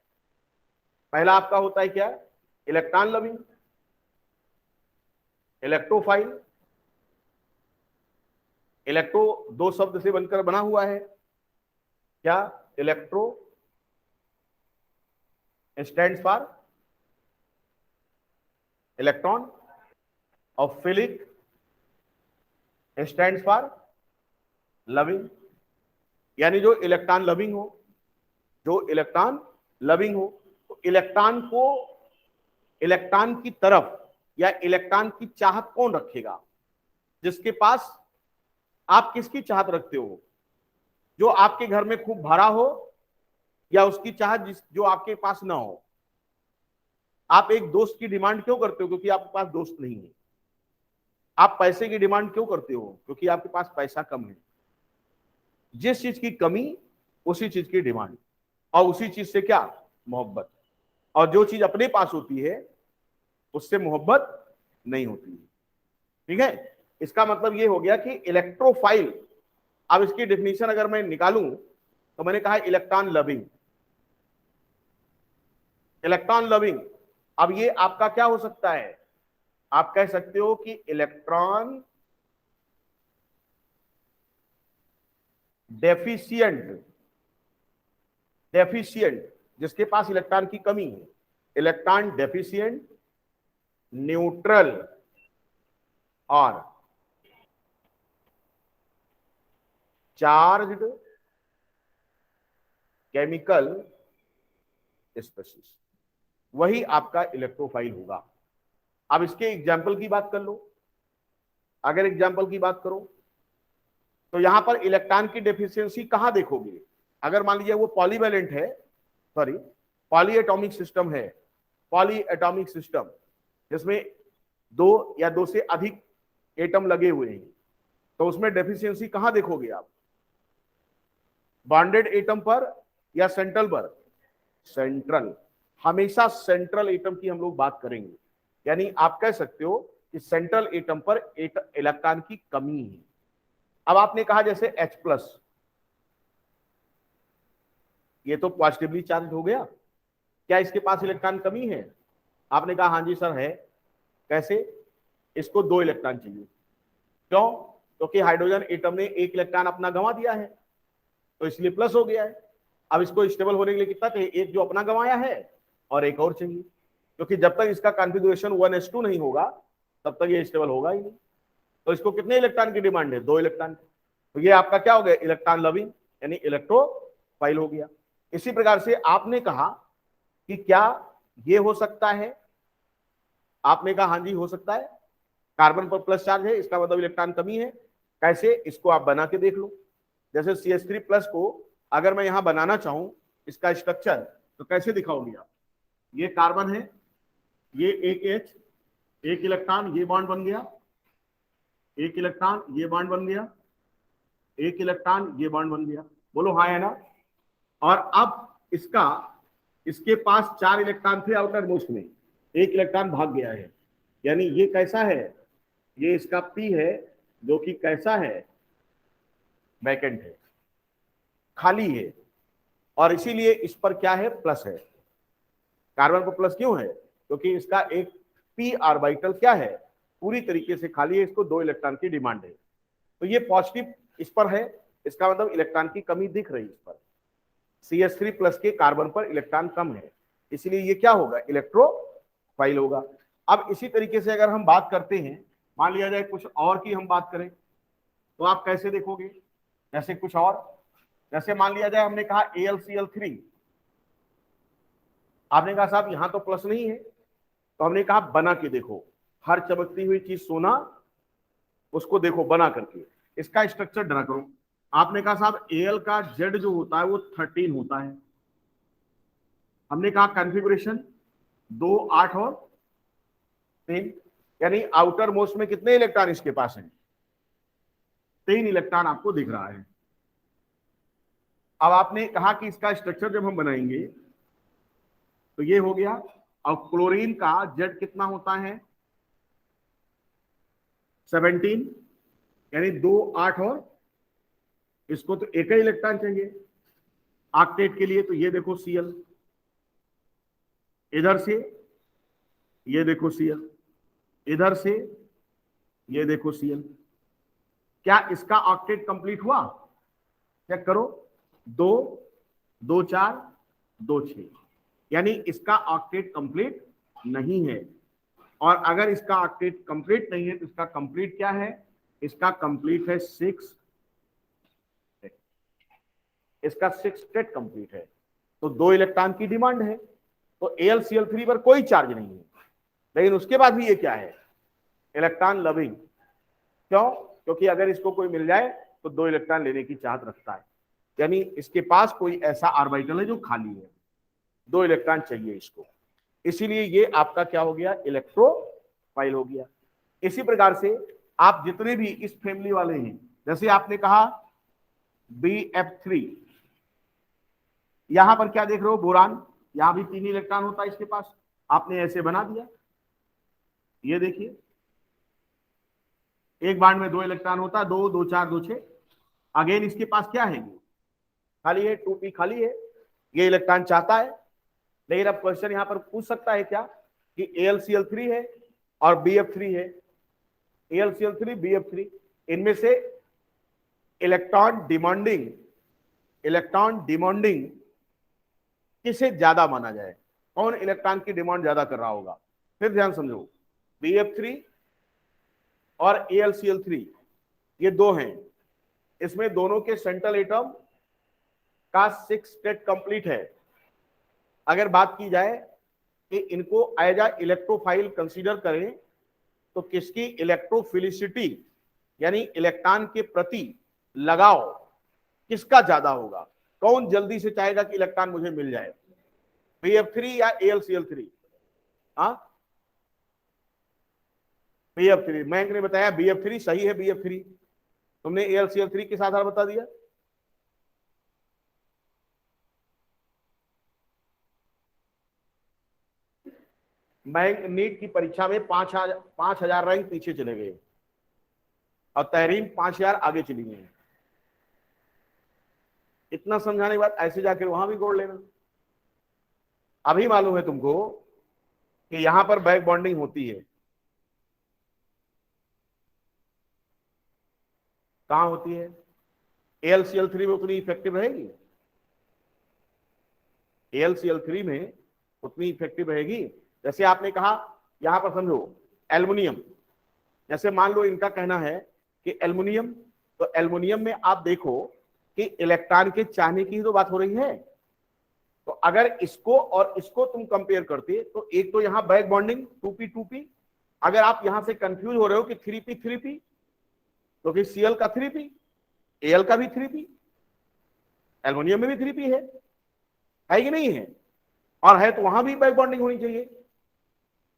Speaker 1: पहला आपका होता है क्या? Electron loving, electrophile. इलेक्ट्रो दो शब्द से बनकर बना हुआ है। क्या? इलेक्ट्रो स्टैंड्स फॉर इलेक्ट्रॉन और फिलिक स्टैंड्स फॉर लविंग। यानी जो इलेक्ट्रॉन लविंग हो, जो इलेक्ट्रॉन लविंग हो, तो इलेक्ट्रॉन को, इलेक्ट्रॉन की तरफ या इलेक्ट्रॉन की चाहत कौन रखेगा? जिसके पास, आप किसकी चाहत रखते हो? जो आपके घर में खूब भरा हो, या उसकी चाहत जो आपके पास ना हो? आप एक दोस्त की डिमांड क्यों करते हो? क्योंकि आपके पास दोस्त नहीं है। आप पैसे की डिमांड क्यों करते हो? क्योंकि आपके पास पैसा कम है। जिस चीज की कमी, उसी चीज की डिमांड, और उसी चीज से क्या? मोहब्बत। और जो चीज अपने पास होती है उससे मोहब्बत नहीं होती। ठीक है? इसका मतलब ये हो गया कि इलेक्ट्रोफाइल, अब इसकी डेफिनेशन अगर मैं निकालूं तो मैंने कहा इलेक्ट्रॉन लविंग। इलेक्ट्रॉन लविंग, अब ये आपका क्या हो सकता है? आप कह सकते हो कि इलेक्ट्रॉन डेफिशिएंट, डेफिशिएंट जिसके पास इलेक्ट्रॉन की कमी है। इलेक्ट्रॉन डेफिशिएंट, न्यूट्रल और चार्ज्ड केमिकल स्पेसीज, वही आपका इलेक्ट्रोफाइल होगा। अब इसके एग्जाम्पल की बात कर लो। अगर एग्जाम्पल की बात करो तो यहां पर इलेक्ट्रॉन की डेफिशिएंसी कहां देखोगे? अगर मान लीजिए वो पॉलीवैलेंट है, सॉरी पॉली एटॉमिक सिस्टम है, पॉली एटॉमिक सिस्टम जिसमें दो या दो से अधिक एटम लगे हुए हैं, तो उसमें डेफिशिएंसी कहां देखोगे आप? बॉन्डेड एटम पर या सेंट्रल पर? सेंट्रल। हमेशा सेंट्रल एटम की हम लोग बात करेंगे। यानी आप कह सकते हो कि सेंट्रल एटम पर इलेक्ट्रॉन की कमी है। अब आपने कहा जैसे H+, ये तो पॉजिटिवली चार्ज हो गया, क्या इसके पास इलेक्ट्रॉन कमी है? आपने कहा हाँ जी सर है। कैसे? इसको 2 इलेक्ट्रॉन चाहिए। क्यों? क्योंकि हाइड्रोजन एटम ने 1 इलेक्ट्रॉन अपना गंवा दिया है, तो इसलिए प्लस हो गया है। अब इसको स्टेबल होने के लिए कितना चाहिए? एक जो अपना गंवाया है और एक और चाहिए, क्योंकि जब तक इसका कॉन्फ़िगरेशन 1s2 नहीं होगा तब तक ये स्टेबल होगा ही नहीं। तो इसको कितने इलेक्ट्रॉन की डिमांड है? 2 इलेक्ट्रॉन। तो ये आपका क्या हो गया? इलेक्ट्रॉन लविंग, यानी इलेक्ट्रोफाइल हो गया। इसी प्रकार से आपने कहा कि क्या ये हो सकता है? आपने कहा हाँ जी हो सकता है। कार्बन पर प्लस चार्ज है, इसका मतलब इलेक्ट्रॉन कमी है। कैसे? इसको आप बना के देख लो। जैसे CH3+ को अगर मैं यहां बनाना चाहूं इसका स्ट्रक्चर, तो कैसे दिखाओगे आप? ये कार्बन है, ये एक H, एक इलेक्ट्रॉन, ये बॉन्ड बन गया, एक इलेक्ट्रॉन, ये बॉन्ड बन गया, एक इलेक्ट्रॉन, ये बॉन्ड बन गया। बोलो हाँ है ना? और अब इसका, इसके पास 4 इलेक्ट्रॉन थे आउटर मोस्ट में, एक इलेक्ट्रॉन भाग गया है। यानी ये कैसा है? ये इसका P है, जो कि कैसा है? वैकेंट है, खाली है। और इसीलिए इस पर क्या है? प्लस है। कार्बन पर प्लस क्यों है? क्योंकि इसका एक P ऑर्बिटल क्या है? पूरी तरीके से खाली है, इसको 2 इलेक्ट्रॉन की डिमांड है। तो ये पॉजिटिव इस पर है, इसका मतलब इलेक्ट्रॉन की कमी दिख रही है इस पर। CH3+ के कार्बन पर इलेक्ट्रॉन कम है, इसलिए ये क्या होगा? इलेक्ट्रोफाइल होगा। अब इसी तरीके से अगर हम बात करते हैं, मान लिया जाए कुछ और की हम बात करें, तो आप कैसे देखोगे? जैसे कुछ और, जैसे मान लिया जाए हमने कहा AlCl3, आपने कहा साहब यहां तो प्लस नहीं है, तो हमने कहा बना के देखो। हर चमकती हुई चीज सोना, उसको देखो बना करके, इसका स्ट्रक्चर ड्रा करो। आपने कहा साहब Al का Z जो होता है वो 13 होता है। हमने कहा कॉन्फ़िगरेशन 2, 8 और 3, यानी आउटर मोस्ट में कितने इलेक्ट्रॉन इसके पास हैं? 3 इलेक्ट्रॉन आपको दिख रहा है। अब आपने कहा कि इसका स्ट्रक्चर जब हम बनाएंगे तो ये हो गया। अब क्लोरीन का जेड कितना होता है 17, यानी 2 8 और इसको तो एक ही इलेक्ट्रॉन चाहिए ऑक्टेट के लिए। तो ये देखो Cl, इधर से ये देखो Cl, इधर से ये देखो Cl। क्या इसका ऑक्टेट कंप्लीट हुआ? चेक करो। 2 2 4 2 6, यानी इसका ऑक्टेट कंप्लीट नहीं है। और अगर इसका ऑक्टेट कंप्लीट नहीं है तो इसका कंप्लीट क्या है? इसका कंप्लीट है 6, इसका 6 स्टेट कंप्लीट है। तो 2 इलेक्ट्रॉन की डिमांड है। तो AlCl3 पर कोई चार्ज नहीं है, लेकिन उसके बाद भी ये क्या है? Electron loving. क्यों? क्योंकि अगर इसको कोई मिल जाए तो 2 इलेक्ट्रॉन लेने की चाहत रखता है, यानी इसके पास कोई ऐसा ऑर्बिटल है जो खाली है, 2 इलेक्ट्रॉन चाहिए इसको। इसीलिए ये आपका क्या हो गया? इलेक्ट्रोफाइल हो गया। इसी प्रकार से आप जितने भी इस फैमिली वाले हैं, जैसे आपने कहा BF3, यहां पर क्या देख रहे हो? बोरान, यहां भी 3 इलेक्ट्रॉन होता है इसके पास, आपने ऐसे बना दिया। ये देखिए एक बार में 2 इलेक्ट्रॉन होता है, 2 2 4 2 6। अगेन इसके पास क्या है? खाली है, 2p खाली है, ये इलेक्ट्रॉन चाहता है। लेकिन अब क्वेश्चन यहां पर पूछ सकता है क्या कि AlCl3 है और BF3 है, AlCl3 BF3, इनमें से इलेक्ट्रॉन डिमांडिंग किसे ज्यादा माना जाए? कौन इलेक्ट्रॉन की डिमांड ज्यादा कर रहा होगा? फिर ध्यान समझो, BF3 और AlCl3 ये दो हैं, इसमें दोनों के सेंट्रल एटम का 6 स्टेट कंप्लीट है। अगर बात की जाए कि इनको एज अ इलेक्ट्रोफाइल कंसीडर करें तो किसकी इलेक्ट्रोफिलिसिटी यानी इलेक्ट्रॉन के प्रति लगाव किसका ज्यादा होगा? कौन जल्दी से चाहेगा कि इलेक्ट्रॉन मुझे मिल जाए, BF3 या AlCl3? हाँ, BF3। मैं ने बताया BF3 सही है, BF3। तुमने AlCl3 किस आधार बता दिया? मैं नीट की परीक्षा में 5,000 रैंक पीछे चले गए और तहरीम 5,000 आगे चली गई। इतना समझाने के बाद ऐसे जाकर वहां भी गोड़ लेना। अभी मालूम है तुमको कि यहां पर बैक बॉन्डिंग होती है, कहां होती है? AlCl3 में उतनी इफेक्टिव रहेगी? AlCl3 में उतनी इफेक्टिव रहेगी? जैसे आपने कहा यहां पर समझो एल्युमिनियम, जैसे मान लो इनका कहना है कि एल्युमिनियम, तो एल्युमिनियम में आप देखो कि इलेक्ट्रॉन के चाहने की ही तो बात हो रही है। तो अगर इसको और इसको तुम कंपेयर करते तो एक तो यहां बैक बॉन्डिंग 2p 2p। अगर आप यहां से कंफ्यूज हो रहे हो कि 3p 3p, तो फिर Cl का 3p, Al का भी 3p, एल्युमिनियम में भी 3p है कि नहीं है? और है तो वहां भी बैक बॉन्डिंग होनी चाहिए।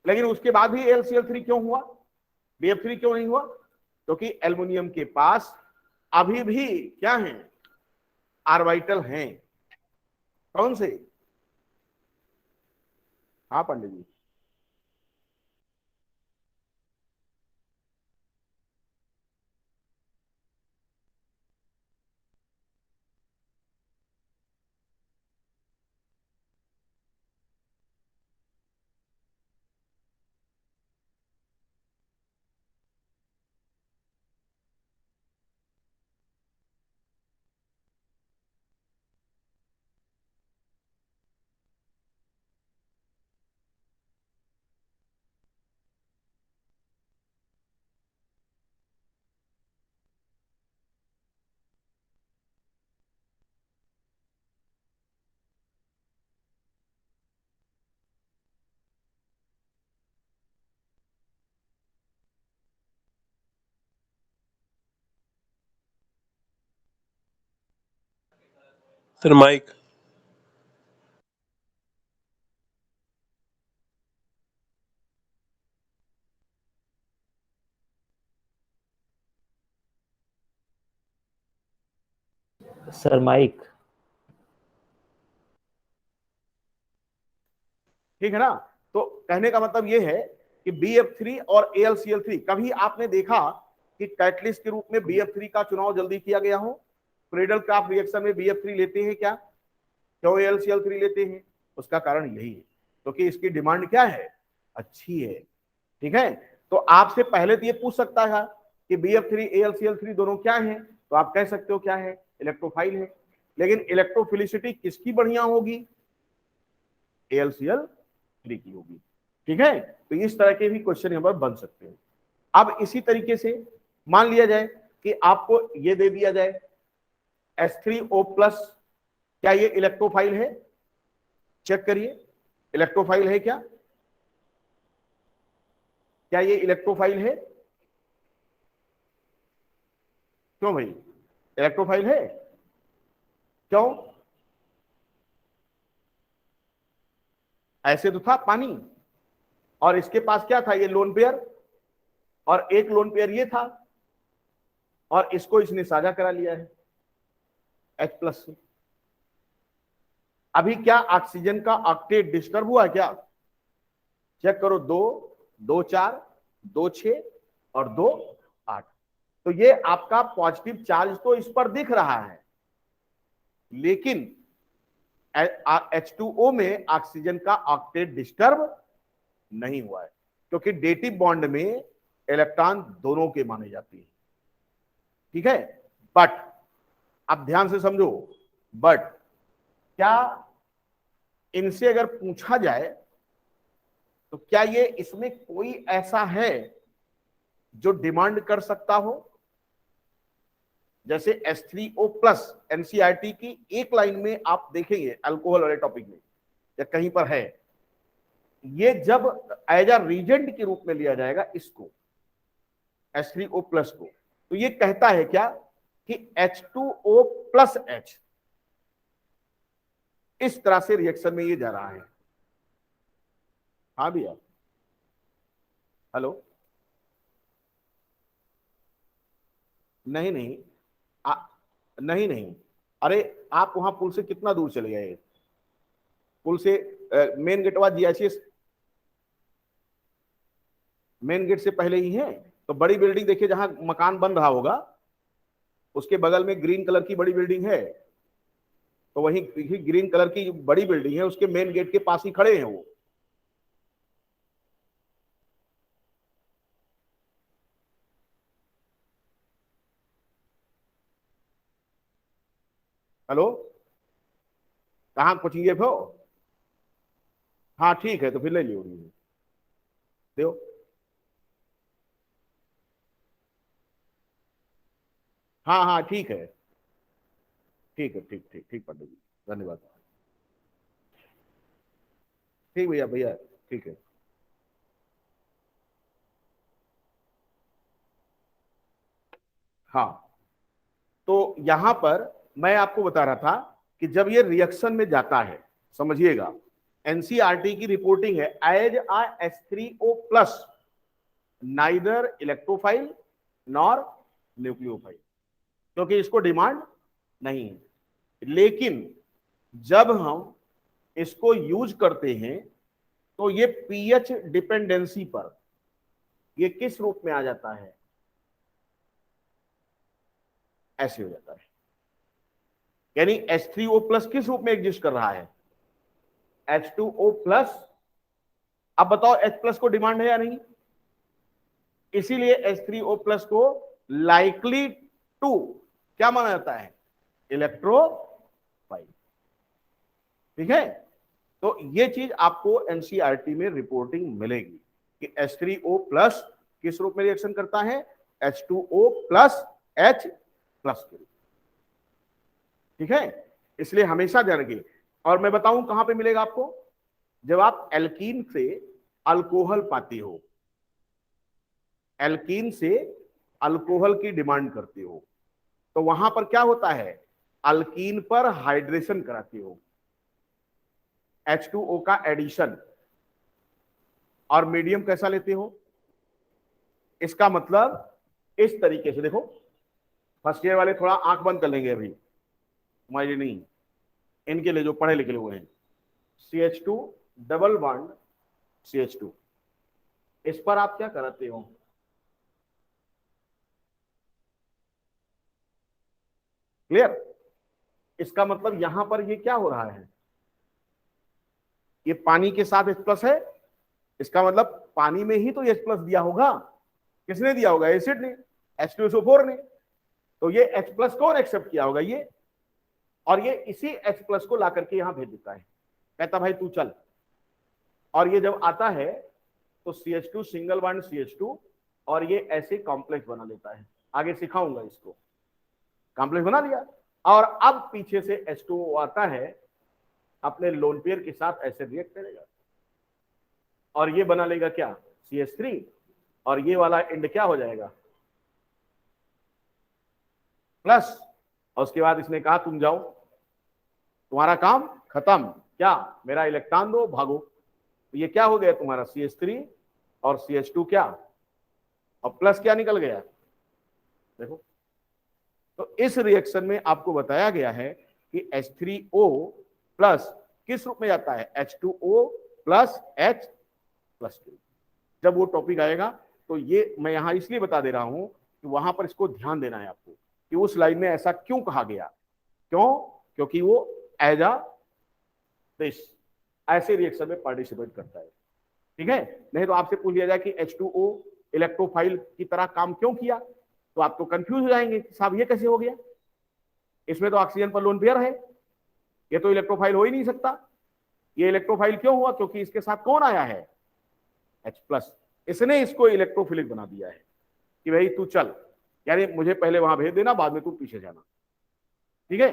Speaker 1: लेकिन उसके बाद भी AlCl3 क्यों हुआ, BF3 क्यों नहीं हुआ? क्योंकि तो एल्युमिनियम के पास अभी भी क्या है? ऑर्बिटल हैं। कौन से? हाँ Pandit ji.
Speaker 2: Sir mic.
Speaker 3: Sir mic.
Speaker 1: ठीक है ना। तो कहने का मतलब ये है कि BF3 और AlCl3, कभी आपने देखा कि कैटलिस्ट के रूप में BF3 का चुनाव जल्दी किया गया हो? क्रेडल क्राफ्ट रिएक्शन में BF3 लेते हैं क्या? क्यों AlCl3 लेते हैं? उसका कारण यही है क्योंकि इसकी डिमांड क्या है, अच्छी है। ठीक है, तो आपसे पहले तो ये पूछ सकता है कि BF3 AlCl3 दोनों क्या है, तो आप कह सकते हो क्या है, इलेक्ट्रोफाइल है। लेकिन इलेक्ट्रोफिलिसिटी किसकी बढ़िया होगी? AlCl3 की होगी। ठीक है, तो इस तरह के भी क्वेश्चन यहां पर बन सकते हैं। अब इसी तरीके से मान लिया जाए कि आपको ये दे दिया जाए H3O+, क्या ये इलेक्ट्रोफाइल है? चेक करिए, इलेक्ट्रोफाइल है क्या? क्या ये इलेक्ट्रोफाइल है? क्यों भाई, इलेक्ट्रोफाइल है? क्यों? ऐसे तो था पानी, और इसके पास क्या था, ये लोन पेयर, और एक लोन पेयर ये था, और इसको इसने साझा करा लिया है H+ से। अभी क्या ऑक्सीजन का ऑक्टेट डिस्टर्ब हुआ क्या? चेक करो, 2, 2 4, 2 6 और 2 8। तो ये आपका पॉजिटिव चार्ज तो इस पर दिख रहा है, लेकिन H2O में ऑक्सीजन का ऑक्टेट डिस्टर्ब नहीं हुआ है, क्योंकि डेटिव बॉन्ड में इलेक्ट्रॉन दोनों के माने जाते हैं। ठीक है, बट अब ध्यान से समझो, बट क्या इनसे अगर पूछा जाए तो क्या ये इसमें कोई ऐसा है जो डिमांड कर सकता हो? जैसे H3O+, NCERT की एक लाइन में आप देखेंगे अल्कोहल वाले टॉपिक में या कहीं पर है, ये जब एज अ रीजेंट के रूप में लिया जाएगा इसको, H3O+ को, तो ये कहता है क्या कि H2O+H, इस तरह से रिएक्शन में ये जा रहा है। हाँ भैया, हेलो, नहीं नहीं, नहीं नहीं, अरे आप वहां पुल से कितना दूर चले गए? पुल से मेन गेटवा GICS मेन गेट से पहले ही है। तो बड़ी बिल्डिंग देखिए, जहां मकान बन रहा होगा उसके बगल में ग्रीन कलर की बड़ी बिल्डिंग है, तो वही ग्रीन कलर की बड़ी बिल्डिंग है, उसके मेन गेट के पास ही खड़े हैं वो। हेलो, कहाँ कोचिंग हो? हाँ ठीक है, तो फिर ले लियो, दो। हाँ हाँ ठीक है, ठीक है, ठीक ठीक ठीक पंडित जी, धन्यवाद। ठीक भैया, भैया ठीक है। हाँ, तो यहां पर मैं आपको बता रहा था कि जब ये रिएक्शन में जाता है, समझिएगा, एनसीईआरटी की रिपोर्टिंग है एज आ H3O+, neither electrophile nor nucleophile, क्योंकि इसको डिमांड नहीं है। लेकिन जब हम इसको यूज करते हैं तो ये पीएच डिपेंडेंसी पर ये किस रूप में आ जाता है, ऐसे हो जाता है। यानी H3O+ किस रूप में एग्जिस्ट कर रहा है, H2O+। अब बताओ H+ को डिमांड है या नहीं? इसीलिए H3O+ को लाइकली टू क्या माना जाता है, इलेक्ट्रोफाइल। ठीक है, तो ये चीज आपको एनसीईआरटी में रिपोर्टिंग मिलेगी कि H3O+ किस रूप में रिएक्शन करता है, H2O+H+ के रूप। ठीक है, इसलिए हमेशा ध्यान रखिए। और मैं बताऊं कहां पे मिलेगा आपको, जब आप एल्कीन से अल्कोहल पाते हो, एल्कीन से अल्कोहल की डिमांड करते हो, तो वहां पर क्या होता है, अल्कीन पर हाइड्रेशन कराते हो, H2O का एडिशन, और मीडियम कैसा लेते हो? इसका मतलब इस तरीके से देखो, फर्स्ट ईयर वाले थोड़ा आंख बंद कर लेंगे अभी, तुम्हारे नहीं, इनके लिए जो पढ़े लिखे हुए हैं, CH2 डबल बॉन्ड CH2। इस पर आप क्या करते हो? क्लियर? इसका मतलब यहां पर ये क्या हो रहा है, ये पानी के साथ H+ है, इसका मतलब पानी में ही तो H+ दिया होगा। किसने दिया होगा? एसिड ने, H2SO4 ने। तो ये H+ कौन एक्सेप्ट किया होगा? ये। और ये इसी H+ को ला करके यहां भेज देता है, कहता भाई तू चल। और ये जब आता है तो CH2 सिंगल बॉन्ड CH2 और ये ऐसे कॉम्प्लेक्स बना लेता है। आगे सिखाऊंगा इसको। कॉम्प्लेक्स बना दिया और अब पीछे से H2O आता है, अपने लोन पेयर के साथ ऐसे रिएक्ट करेगा और ये बना लेगा क्या? CH3। और ये वाला एंड क्या हो जाएगा? प्लस। और उसके बाद इसने कहा तुम जाओ, तुम्हारा काम खत्म। क्या? मेरा इलेक्ट्रॉन दो, भागो। तो ये क्या हो गया तुम्हारा? CH3 और CH2 क्या, और प्लस क्या निकल गया? देखो, तो इस रिएक्शन में आपको बताया गया है कि H3O प्लस किस रूप में जाता है? H2O plus H+2। जब वो टॉपिक आएगा तो ये मैं यहां इसलिए बता दे रहा हूं कि वहां पर इसको ध्यान देना है आपको कि उस लाइन में ऐसा क्यों कहा गया। क्यों? क्योंकि वो एज अ दिस ऐसे रिएक्शन में पार्टिसिपेट करता है। ठीक है? नहीं तो आपसे पूछ लिया जाए कि H2O इलेक्ट्रोफाइल की तरह काम क्यों किया, तो आप तो कंफ्यूज हो जाएंगे कि साहब ये कैसे हो गया, इसमें तो ऑक्सीजन पर लोन पेयर है, ये तो इलेक्ट्रोफाइल हो ही नहीं सकता। ये इलेक्ट्रोफाइल क्यों हुआ? क्योंकि इसके साथ कौन आया है? H+। इसने इसको इलेक्ट्रोफिलिक बना दिया है कि भाई तू चल, यानी मुझे पहले वहां भेज देना, बाद में तू पीछे जाना। ठीक है?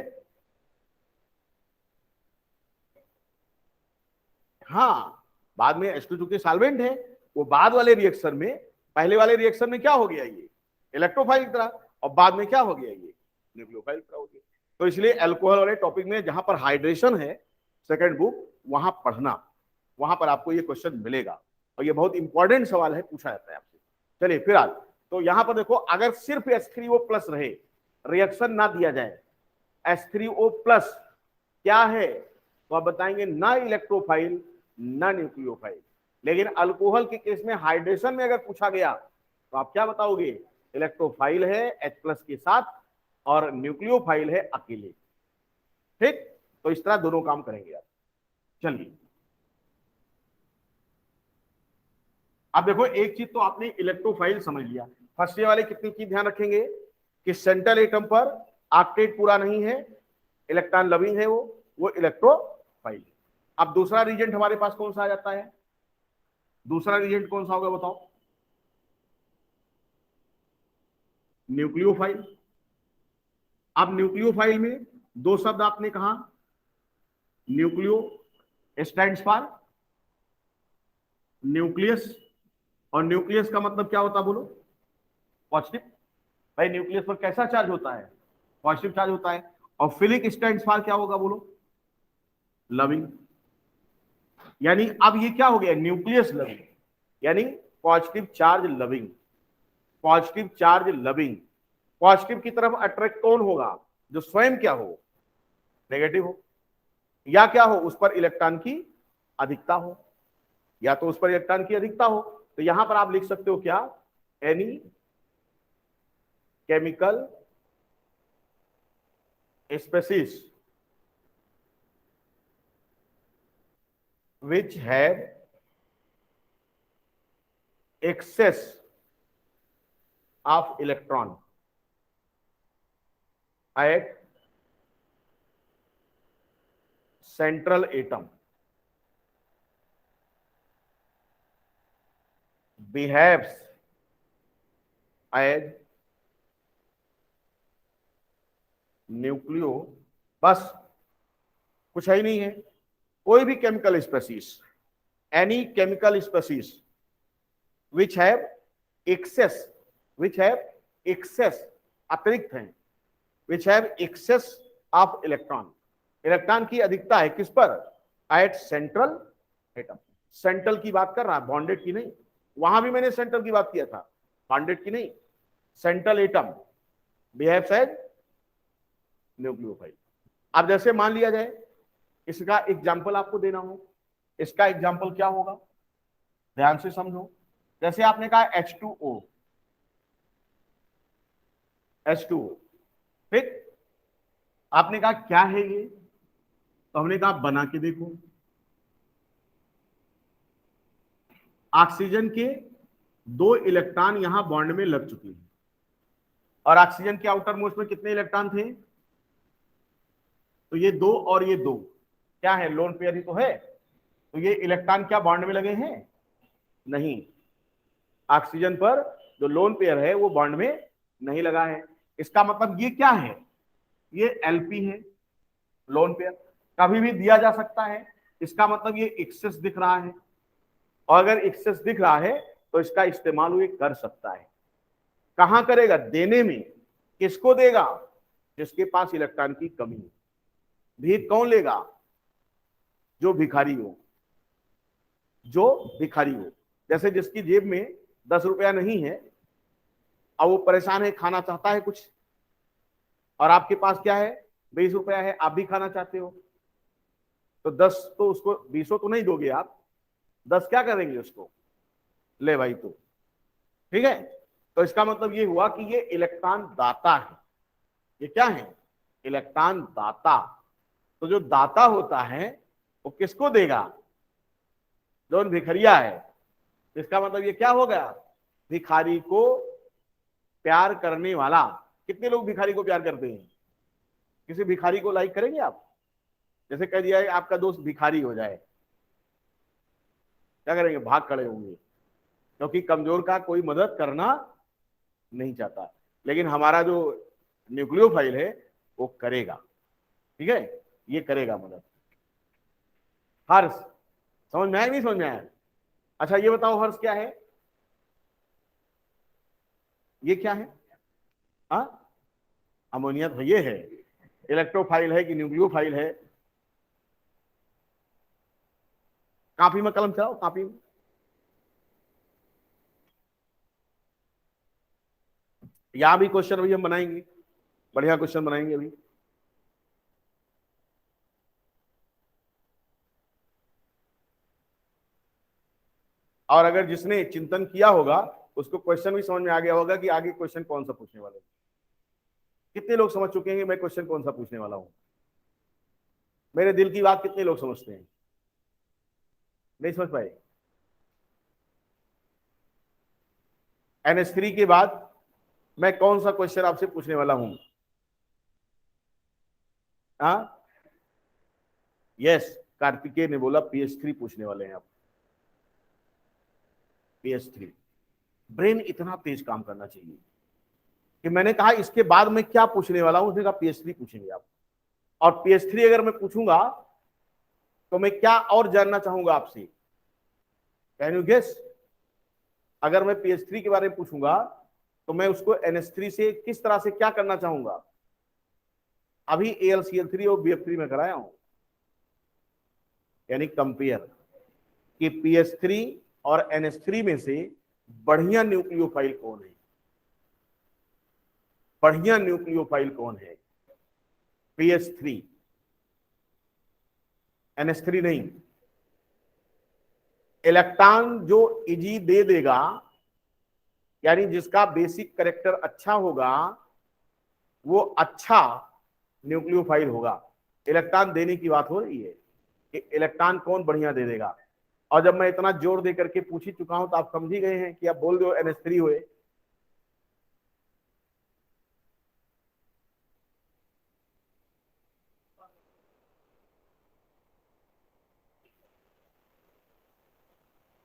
Speaker 1: हाँ, बाद में H2 चूंकि सॉल्वेंट है, वो बाद वाले रिएक्शन में, पहले वाले रिएक्शन में क्या हो गया? ये इलेक्ट्रोफाइल की तरह, और बाद में क्या हो गया? ये न्यूक्लियोफाइल की तरह हो गया। तो इसलिए अल्कोहल वाले टॉपिक में जहां पर हाइड्रेशन है, सेकंड बुक, वहां पढ़ना, वहां पर आपको ये क्वेश्चन मिलेगा और ये बहुत इंपॉर्टेंट सवाल है, पूछा जाता है आपसे। चलिए फिर आज तो यहां पर देखो, अगर सिर्फ H3O प्लस रहे, रिएक्शन ना दिया जाए, H3O प्लस क्या है तो आप बताएंगे ना इलेक्ट्रोफाइल ना न्यूक्लियोफाइल। लेकिन अल्कोहल के केस में हाइड्रेशन में अगर पूछा गया तो आप क्या बताओगे? इलेक्ट्रोफाइल है H+ के साथ और न्यूक्लियोफाइल है अकेले। ठीक? तो इस तरह दोनों काम करेंगे आप। चलिए अब देखो, एक चीज तो आपने इलेक्ट्रोफाइल समझ लिया। फर्स्ट ईयर वाले कितनी चीज ध्यान रखेंगे कि सेंट्रल एटम पर ऑक्टेट पूरा नहीं है, इलेक्ट्रॉन लविंग है, वो इलेक्ट्रोफाइल। अब दूसरा रीजेंट हमारे पास कौन सा आ जाता है? दूसरा रीजेंट कौन सा होगा बताओ? न्यूक्लियोफाइल। अब न्यूक्लियोफाइल में दो शब्द आपने कहा, न्यूक्लियो स्टैंड्स फॉर न्यूक्लियस, और न्यूक्लियस का मतलब क्या होता है बोलो? पॉजिटिव। भाई न्यूक्लियस पर कैसा चार्ज होता है? पॉजिटिव चार्ज होता है। और फिलिक स्टैंड्स फॉर क्या होगा बोलो? लविंग। यानी अब ये क्या हो गया? न्यूक्लियस लविंग, यानी positive charge loving. Positive charge loving, positive की तरफ अट्रैक्ट कौन होगा? जो स्वयं क्या हो? नेगेटिव हो, या क्या हो? उस पर इलेक्ट्रॉन की अधिकता हो, या तो उस पर इलेक्ट्रॉन की अधिकता हो। तो यहां पर आप लिख सकते हो क्या? Any chemical species which have excess of electron at central atom behaves as न्यूक्लियो। बस, कुछ है ही नहीं है। कोई भी chemical species, any chemical species which have excess, which have excess, अतिरिक्त हैं, which have excess of electron, electron की अधिकता है किस पर? Eight central atom. सेंट्रल की बात कर रहा है, बॉन्डेड की नहीं। वहां भी मैंने सेंट्रल की बात किया था, बॉन्डेड की नहीं। Central atom behaves as nucleophile. अब जैसे मान लिया जाए, इसका एग्जाम्पल आपको देना हो, इसका एग्जाम्पल क्या होगा, ध्यान से समझो। जैसे आपने कहा H2O, H2O, ठीक, आपने कहा क्या है ये, तो हमने कहा बना के देखो। ऑक्सीजन के 2 इलेक्ट्रॉन यहां बॉन्ड में लग चुके हैं, और ऑक्सीजन के आउटर मोस्ट में कितने इलेक्ट्रॉन थे, तो ये 2 और ये 2 क्या है, लोन पेयर ही तो है। तो ये इलेक्ट्रॉन क्या बॉन्ड में लगे हैं, नहीं, ऑक्सीजन पर जो लोन पेयर है वो बॉन्ड में नहीं लगा है। इसका मतलब ये क्या है, ये एलपी है, लोन पेयर कभी भी दिया जा सकता है। इसका मतलब ये एक्सेस दिख रहा है, और अगर एक्सेस दिख रहा है तो इसका इस्तेमाल ये कर सकता है। कहां करेगा, देने में। किसको देगा, जिसके पास इलेक्ट्रॉन की कमी है। भीख कौन लेगा, जो भिखारी हो, जो भिखारी हो। जैसे जिसकी जेब में 10 रुपया नहीं है, अब वो परेशान है, खाना चाहता है कुछ, और आपके पास क्या है, 20 रुपया है, आप भी खाना चाहते हो, तो 10 तो उसको 20 तो नहीं दोगे आप, 10 क्या करेंगे उसको, ले भाई तो, ठीक है। तो इसका मतलब ये हुआ कि ये इलेक्ट्रॉन दाता है। ये क्या है, इलेक्ट्रॉन दाता। तो जो दाता होता है वो किसको देगा, जो भिखरिया है। इसका मतलब ये क्या हो गया, भिखारी को प्यार करने वाला। कितने लोग भिखारी को प्यार करते हैं, किसी भिखारी को लाइक करेंगे आप, जैसे कह दिया है आपका दोस्त भिखारी हो जाए, क्या करेंगे, भाग खड़े होंगे, क्योंकि कमजोर का कोई मदद करना नहीं चाहता। लेकिन हमारा जो न्यूक्लियोफाइल है वो करेगा, ठीक है, ये करेगा मदद। हर्ष, समझ में आया नहीं समझ में आया। अच्छा ये बताओ हर्ष क्या है, ये क्या है, हाँ, अमोनिया तो ये है, इलेक्ट्रोफाइल है कि न्यूक्लियोफाइल है। कॉपी में कलम चलाओ, कॉपी में। यहां भी क्वेश्चन अभी हम बनाएंगे, बढ़िया क्वेश्चन बनाएंगे अभी। और अगर जिसने चिंतन किया होगा उसको क्वेश्चन भी समझ में आ गया होगा कि आगे क्वेश्चन कौन सा पूछने वाले हैं। कितने लोग समझ चुके हैं कि मैं क्वेश्चन कौन सा पूछने वाला हूं, मेरे दिल की बात कितने लोग समझते हैं, नहीं समझ पाए। NH3 के बाद मैं कौन सा क्वेश्चन आपसे पूछने वाला हूं, हाँ, यस, कार्तिकेय ने बोला PH3 पूछने वाले हैं आप। PH3, ब्रेन इतना तेज काम करना चाहिए कि मैंने कहा इसके बाद मैं क्या पूछने वाला हूं, उसने कहा PH3 पूछेंगे आप। और PH3 अगर मैं पूछूंगा तो मैं क्या और जानना चाहूंगा आपसे, कैन यू गेस। अगर मैं PH3 के बारे में पूछूंगा तो मैं उसको NH3 से किस तरह से क्या करना चाहूंगा। अभी AlCl3 और BF3 में कराया हूं, यानी कंपेयर कि PH3 और NH3 में से बढ़िया न्यूक्लियोफाइल कौन है, बढ़िया न्यूक्लियोफाइल कौन है, PH3, NH3 नहीं। इलेक्ट्रॉन जो इजी दे देगा, यानी जिसका बेसिक कैरेक्टर अच्छा होगा, वो अच्छा न्यूक्लियोफाइल होगा। इलेक्ट्रॉन देने की बात हो रही है कि इलेक्ट्रॉन कौन बढ़िया दे देगा। और जब मैं इतना जोर दे करके पूछ ही चुका हूं तो आप समझ ही गए हैं कि आप बोल दो NH3 हुए।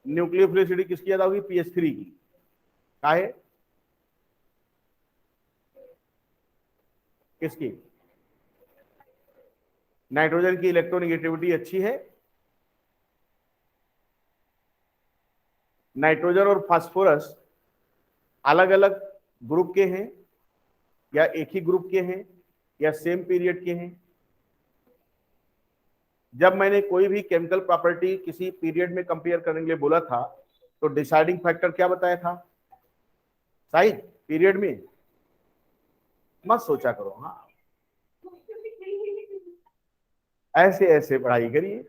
Speaker 1: न्यूक्लियोफिलिसिटी किसकी ज्यादा होगी, PH3 की। काहे, किसकी, नाइट्रोजन की इलेक्ट्रोनेगेटिविटी अच्छी है। नाइट्रोजन और फास्फोरस अलग अलग ग्रुप के हैं या एक ही ग्रुप के हैं या सेम पीरियड के हैं। जब मैंने कोई भी केमिकल प्रॉपर्टी किसी पीरियड में कंपेयर करने के लिए बोला था तो डिसाइडिंग फैक्टर क्या बताया था, साइज, पीरियड में। मत सोचा करो, हाँ, ऐसे ऐसे पढ़ाई करिए।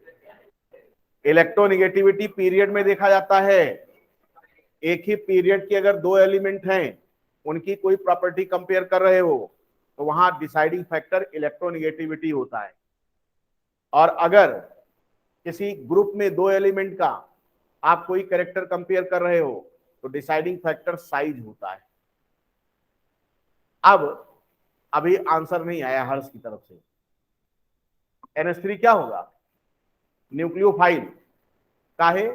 Speaker 1: इलेक्ट्रोनेगेटिविटी पीरियड में देखा जाता है। एक ही पीरियड के अगर दो एलिमेंट हैं, उनकी कोई प्रॉपर्टी कंपेयर कर रहे हो, तो वहां डिसाइडिंग फैक्टर इलेक्ट्रोनेगेटिविटी होता है। और अगर किसी ग्रुप में दो एलिमेंट का आप कोई कैरेक्टर कंपेयर कर रहे हो, तो डिसाइडिंग फैक्टर साइज होता है। अब अभी आंसर नहीं आया हर्ष की तरफ से। NH3 क्या होगा? न्यूक्लियोफाइल। काहे?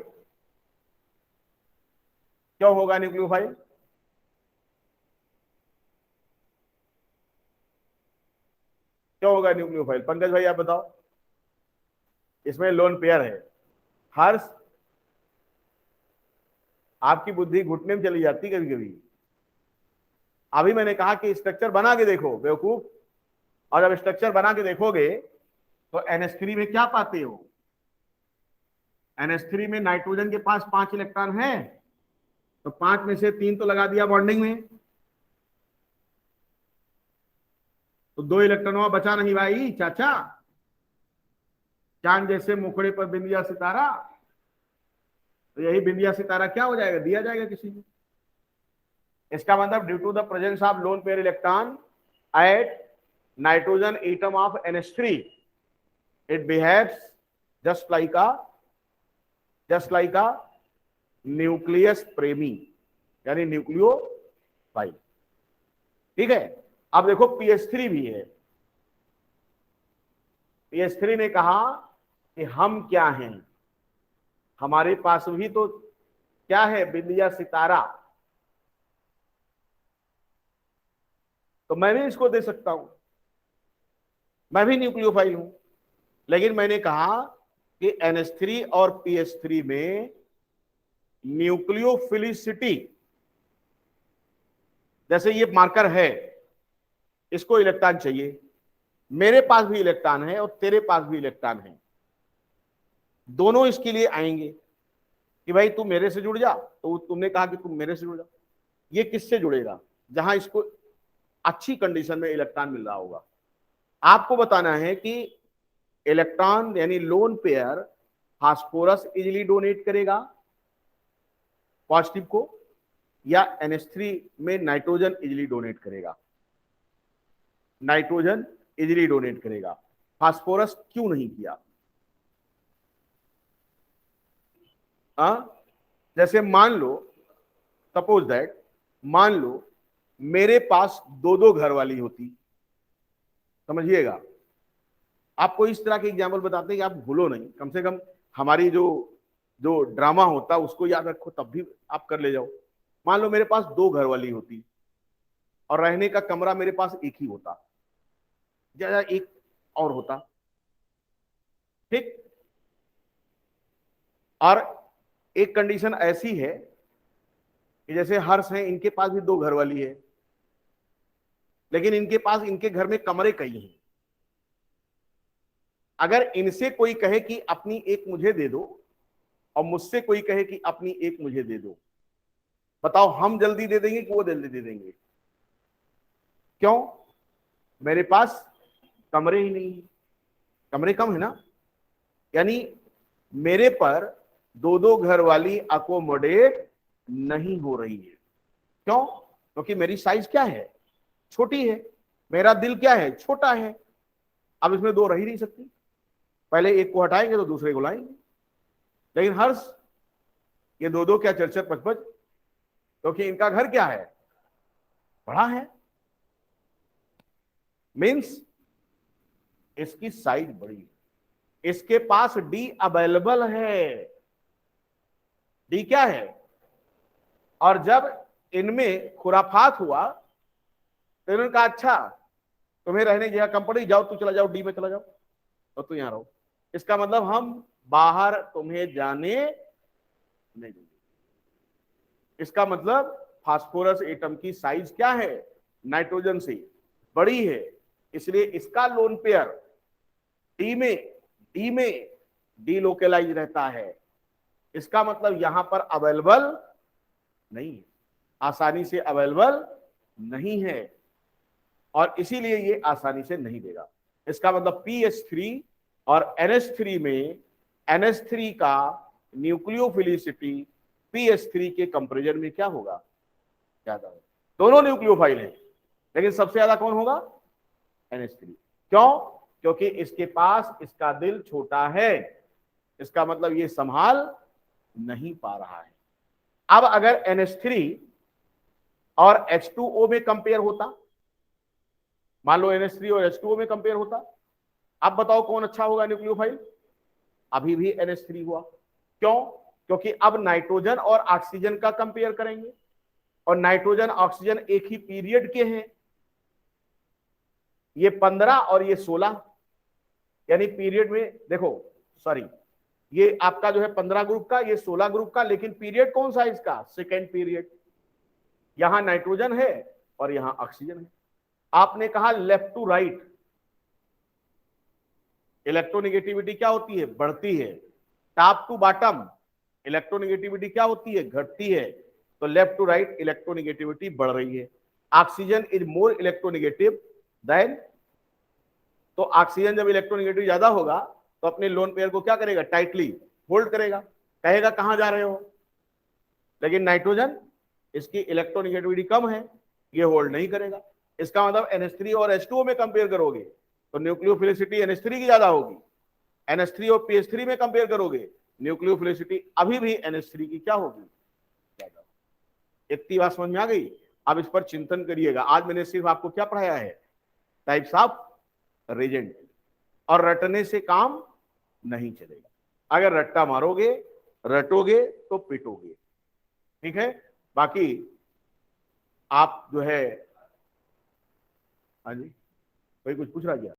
Speaker 1: क्यों होगा न्यूक्लियोफाइल? क्यों होगा न्यूक्लियोफाइल? पंकज भाई आप बताओ। इसमें लोन पेयर है। हर्ष, आपकी बुद्धि घुटने में चली जाती कभी कभी। अभी मैंने कहा कि स्ट्रक्चर बना के देखो बेवकूफ, और जब स्ट्रक्चर बना के देखोगे तो NH3 में क्या पाते हो? NH3 में नाइट्रोजन के पास 5 इलेक्ट्रॉन है, तो 5 में से 3 तो लगा दिया बॉन्डिंग में, तो 2 इलेक्ट्रॉनों बचा नहीं भाई चाचा। चांद जैसे मुखड़े पर बिंदिया सितारा, तो यही बिंदिया सितारा क्या हो जाएगा? दिया जाएगा किसी को। इसका मतलब due to the presence of lone pair electron at nitrogen atom of NH3, it behaves just like a nucleus प्रेमी, यानी न्यूक्लियोफाइल। ठीक है। अब देखो PH3 भी है। PH3 ने कहा कि हम क्या हैं, हमारे पास भी तो क्या है? बिंदिया सितारा। तो मैं भी इसको दे सकता हूं, मैं भी न्यूक्लियोफाइल हूं। लेकिन मैंने कहा कि NH3 और PH3 में न्यूक्लियोफिलिसिटी, जैसे ये मार्कर है, इसको इलेक्ट्रॉन चाहिए, मेरे पास भी इलेक्ट्रॉन है और तेरे पास भी इलेक्ट्रॉन है, दोनों इसके लिए आएंगे कि भाई तू मेरे से जुड़ जा, तो तुमने कहा कि तुम मेरे से जुड़ जा। ये किससे जुड़ेगा? जहां इसको अच्छी कंडीशन में इलेक्ट्रॉन मिल रहा होगा। आपको बताना है कि इलेक्ट्रॉन यानी lone pair phosphorus easily donate करेगा पॉजिटिव को, या NH3 में नाइट्रोजन इजिली डोनेट करेगा? नाइट्रोजन इजिली डोनेट करेगा। फास्फोरस क्यों नहीं किया? जैसे मान लो, सपोज दैट, मान लो मेरे पास दो दो घर वाली होती, समझिएगा। आपको इस तरह के एग्जाम्पल बताते हैं कि आप भूलो नहीं, कम से कम हमारी जो जो ड्रामा होता है उसको याद रखो, तब भी आप कर ले जाओ। मान लो मेरे पास दो घर वाली होती और रहने का कमरा मेरे पास एक ही होता, या एक और होता, ठीक। और एक कंडीशन ऐसी है कि जैसे हर्ष हैं, इनके पास भी दो घर वाली है, लेकिन इनके पास इनके घर में कमरे कई हैं। अगर इनसे कोई कहे कि अपनी एक मुझे दे दो और मुझसे कोई कहे कि अपनी एक मुझे दे दो, बताओ हम जल्दी दे देंगे कि वो जल्दी दे देंगे? क्यों? मेरे पास कमरे ही नहीं है, कमरे कम है ना, यानी मेरे पर दो दो घर वाली अकोमोडेट नहीं हो रही है। क्यों? क्योंकि मेरी साइज क्या है? छोटी है। मेरा दिल क्या है? छोटा है। अब इसमें दो रह ही नहीं सकती, पहले एक को हटाएंगे तो दूसरे को लाएंगे। लेकिन हर्ष, ये दो दो क्या, चरचर पचपच, क्योंकि इनका घर क्या है? बड़ा है, मीन्स इसकी साइज बड़ी है, इसके पास डी अवेलेबल है। डी क्या है? और जब इनमें खुराफात हुआ तो इन्होंने कहा अच्छा तुम्हें रहने की जगह कम पड़ी, जाओ तू चला जाओ डी में चला जाओ और तू यहां रहो। इसका मतलब हम बाहर तुम्हें जाने नहीं देंगे। इसका मतलब फास्फोरस एटम की साइज क्या है? नाइट्रोजन से बड़ी है, इसलिए इसका लोन पेयर डी में डीलोकेलाइज रहता है। इसका मतलब यहां पर अवेलेबल नहीं है, आसानी से अवेलेबल नहीं है, और इसीलिए ये आसानी से नहीं देगा। इसका मतलब PH3 और NH3 में NH3 का न्यूक्लियोफिलिसिटी PS3 के कंपेरिजन में क्या होगा, ज्यादा होगा। दोनों न्यूक्लियोफाइल हैं, लेकिन सबसे ज्यादा कौन होगा, NH3। क्यों, क्योंकि इसके पास इसका दिल छोटा है, इसका मतलब ये संभाल नहीं पा रहा है। अब अगर NH3 और H2O में कंपेयर होता, मान लो NH3 और H2O में कंपेयर होता, अब बताओ कौन अच्छा होगा न्यूक्लियोफाइल, अभी भी NH3 हुआ। क्यों, क्योंकि अब नाइट्रोजन और ऑक्सीजन का कंपेयर करेंगे, और नाइट्रोजन ऑक्सीजन एक ही पीरियड के हैं, ये 15 और ये 16, यानी पीरियड में देखो, सॉरी, ये आपका जो है 15 ग्रुप का, ये 16 ग्रुप का, लेकिन पीरियड कौन सा है इसका, सेकेंड पीरियड। यहां नाइट्रोजन है और यहां ऑक्सीजन है। आपने कहा लेफ्ट टू राइट इलेक्ट्रोनेगेटिविटी क्या होती है, बढ़ती है। टॉप टू बॉटम इलेक्ट्रोनेगेटिविटी क्या होती है, घटती है। तो लेफ्ट टू राइट इलेक्ट्रोनेगेटिविटी बढ़ रही है। Oxygen is more electronegative than, तो ऑक्सीजन जब इलेक्ट्रोनेगेटिव ज्यादा होगा तो अपने लोन पेयर को क्या करेगा, टाइटली होल्ड करेगा, कहेगा कहां जा रहे हो। लेकिन नाइट्रोजन, इसकी इलेक्ट्रोनेगेटिविटी कम है, ये होल्ड नहीं करेगा। इसका मतलब NH3 और H2O में कंपेयर करोगे तो न्यूक्लियोफिलिसिटी NH3 की ज्यादा होगी। NH3 और PS3 में कंपेयर करोगे, न्यूक्लियोफिलिसिटी अभी भी NH3 की क्या होगी, ज्यादा। इतनी बात समझ में आ गई। अब इस पर चिंतन करिएगा। आज मैंने सिर्फ आपको क्या पढ़ाया है, टाइप्स ऑफ रेजेंट, और रटने से काम नहीं चलेगा। अगर रट्टा मारोगे, रटोगे तो पिटोगे, ठीक है। बाकी आप जो है, हाँ जी, कोई कुछ पूछ रहा क्या।